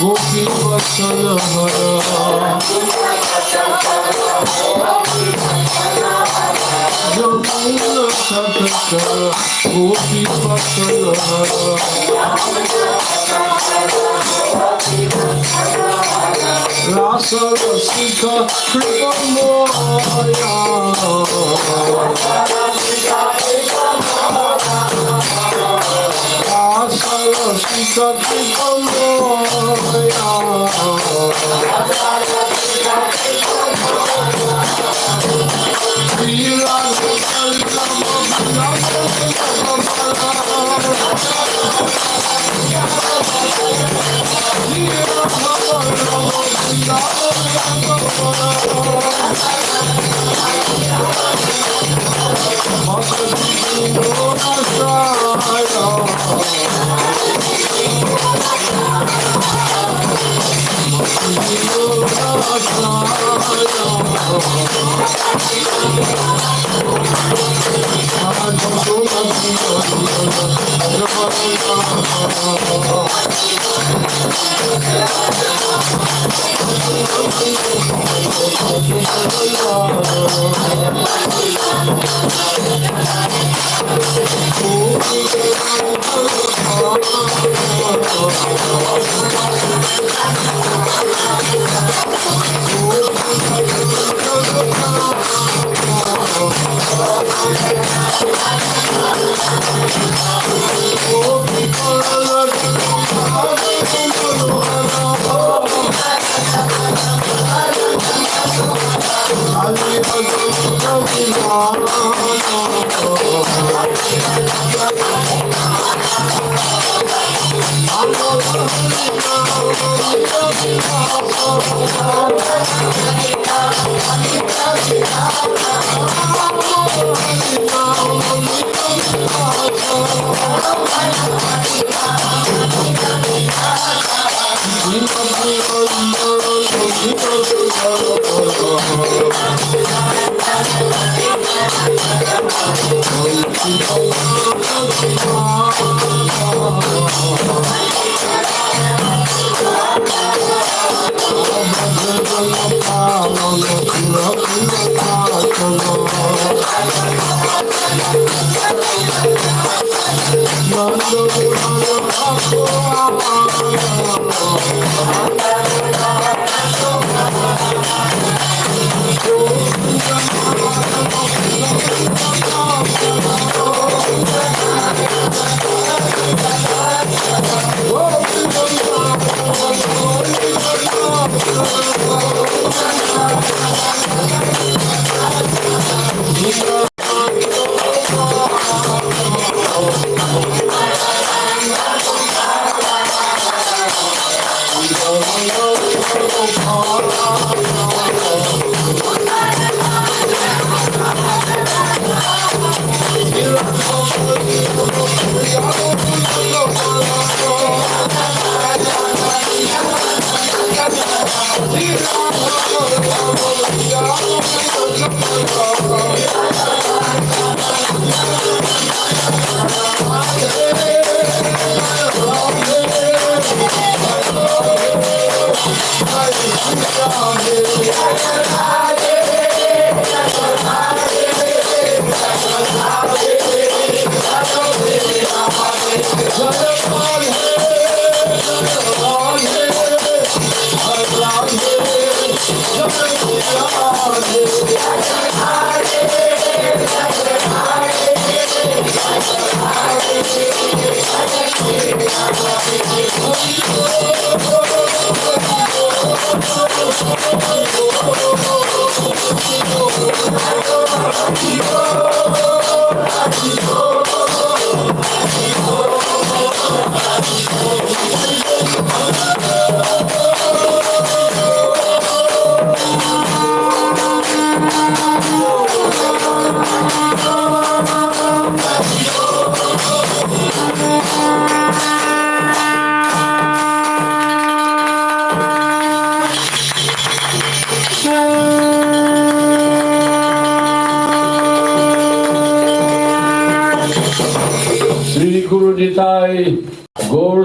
Gopi Vatsala Hara Jamuna Tataka Gopi Vatsala Hara Rasa Rasika Kripa Moya Rasa Rasika Kripa Moya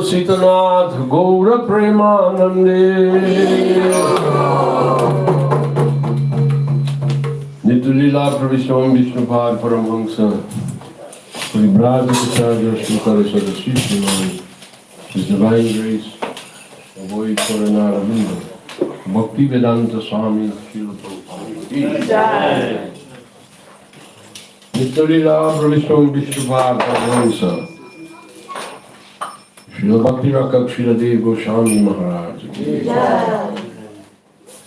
Sitanath Gaura Premanande Nitulila Pravishnavam Vishnupad Paramhamsa Paribrata Pacharya Srikara Sadasishimani His Divine Grace Avoid Koranara Vinda Bhakti Vedanta Swami Srila Prabhupada Nitulila Pravishnavam Vishnupad Paramhamsa Srila Bhakti Rakak Srila Dev Goswami Maharaj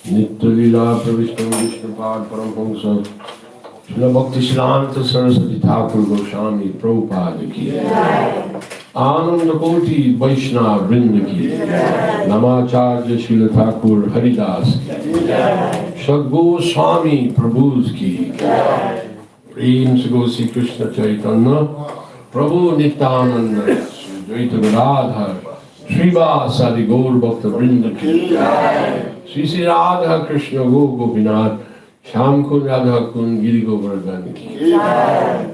Nitya Lila Pravishnavam Vishnupad Paramhamsa Srila Bhakti Siddhanta Saraswati Thakur Goswami Prabhupada ki Ananda Koti Vaishnava Vrinda ki Namacharya Srila Thakur Haridas ki Sadguru Swami Prabhus ki Prem se Gosi Krishna Chaitanya Prabhu Nityananda Dvaita Radha Srivasadi Gaur Bhakta Vrinda ki Sri Sri Radha Krishna Go Gopinath Shyam Kun Radha Kun Giri Govardhan ki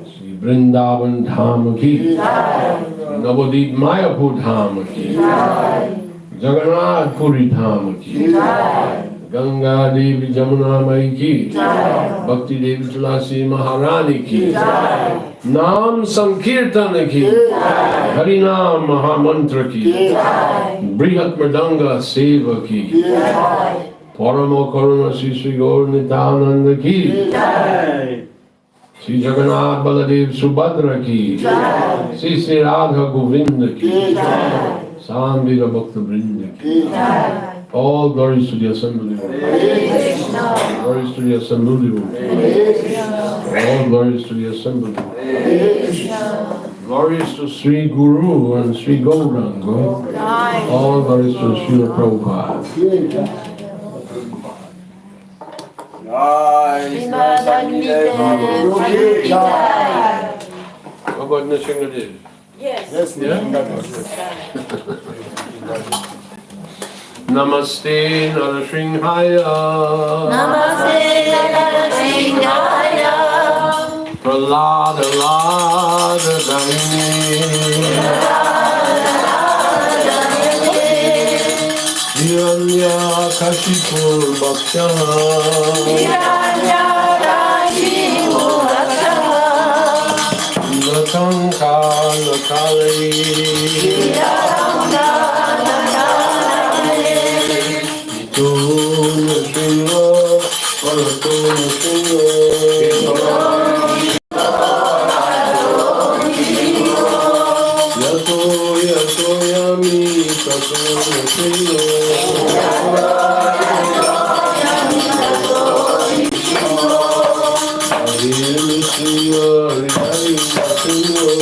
Sri Vrindavan Dham ki Navadip Mayapur Dham ki Jagannath Puri Dham ki Ganga Devi Jamuna Mai ki Bhakti Devi Tulasi Maharani ki Naam Sankirtan ki Harinam Mahamantra ki Brihat Mridanga Seva ki Paramo Karuna Sri Sri Gaur Nityananda ki Sri Jagannath Baladev Subhadra ki Sri Sri Radha Govinda ki Sambhira Bhakta Vrinda ki All glories to the assembly room. Glories to the assembly room. All glories to the assembly room. Glories to Sri Guru and Sri Gauranga. All glories to Srila Prabhupada. How about Nishingadev? Yes, Namaste Narashinghaya. Namaste Narashinghaya. Pralada Lada Dhamini. Hiranya Kashipur Bhaksha. Hiranya Kashipur Bhaksha. Natanka Nakali. Tuna Shinga, Palatuna Shinga. Yato Yato Yami Tatuna Shinga. Hare Shinga, Hare Shinga.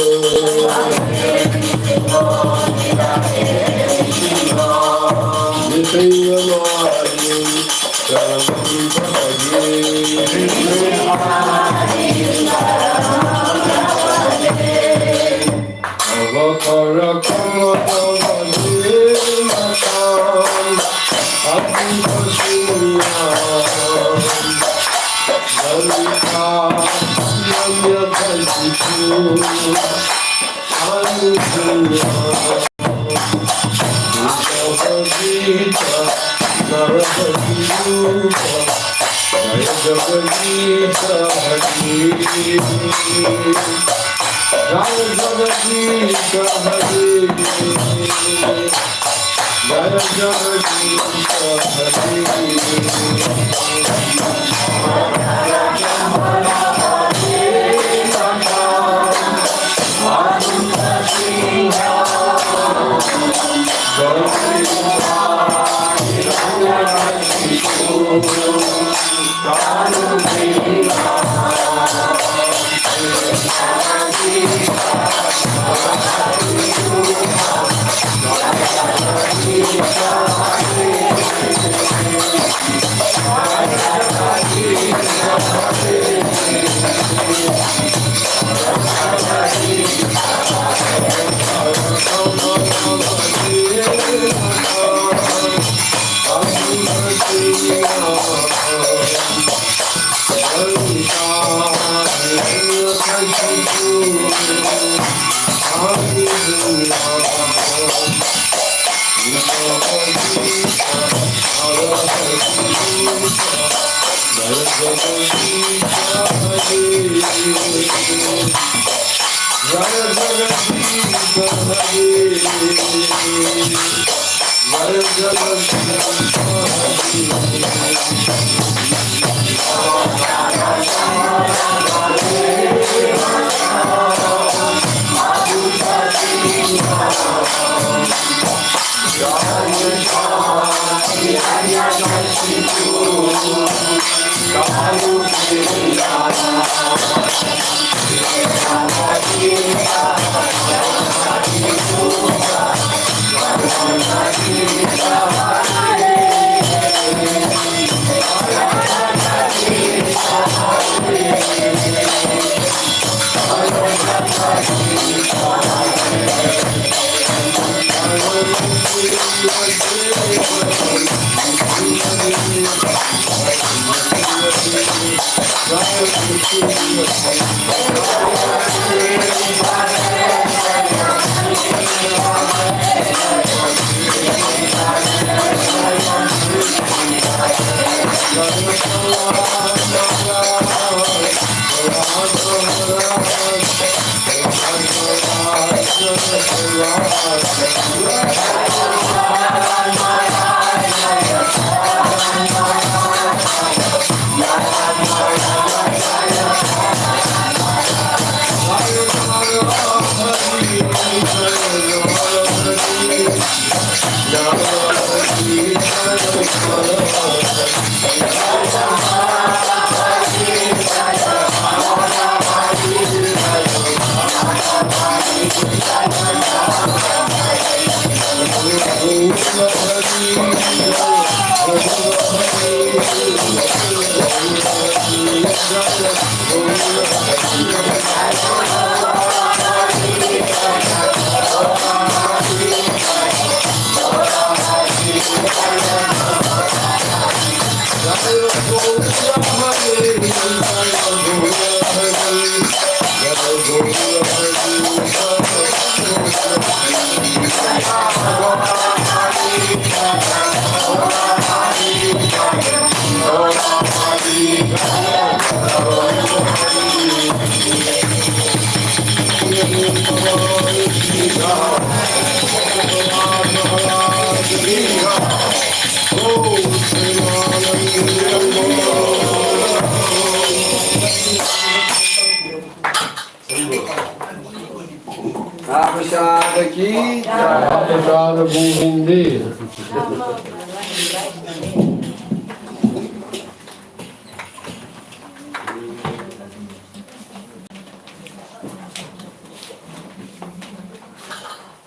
Prabhupada Govinde.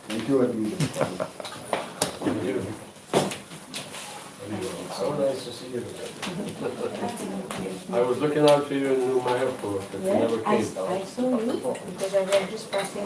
Thank you, Admin. So nice to see you. I was looking out for you in Mirepoix, but you never I came. saw you because I was just passing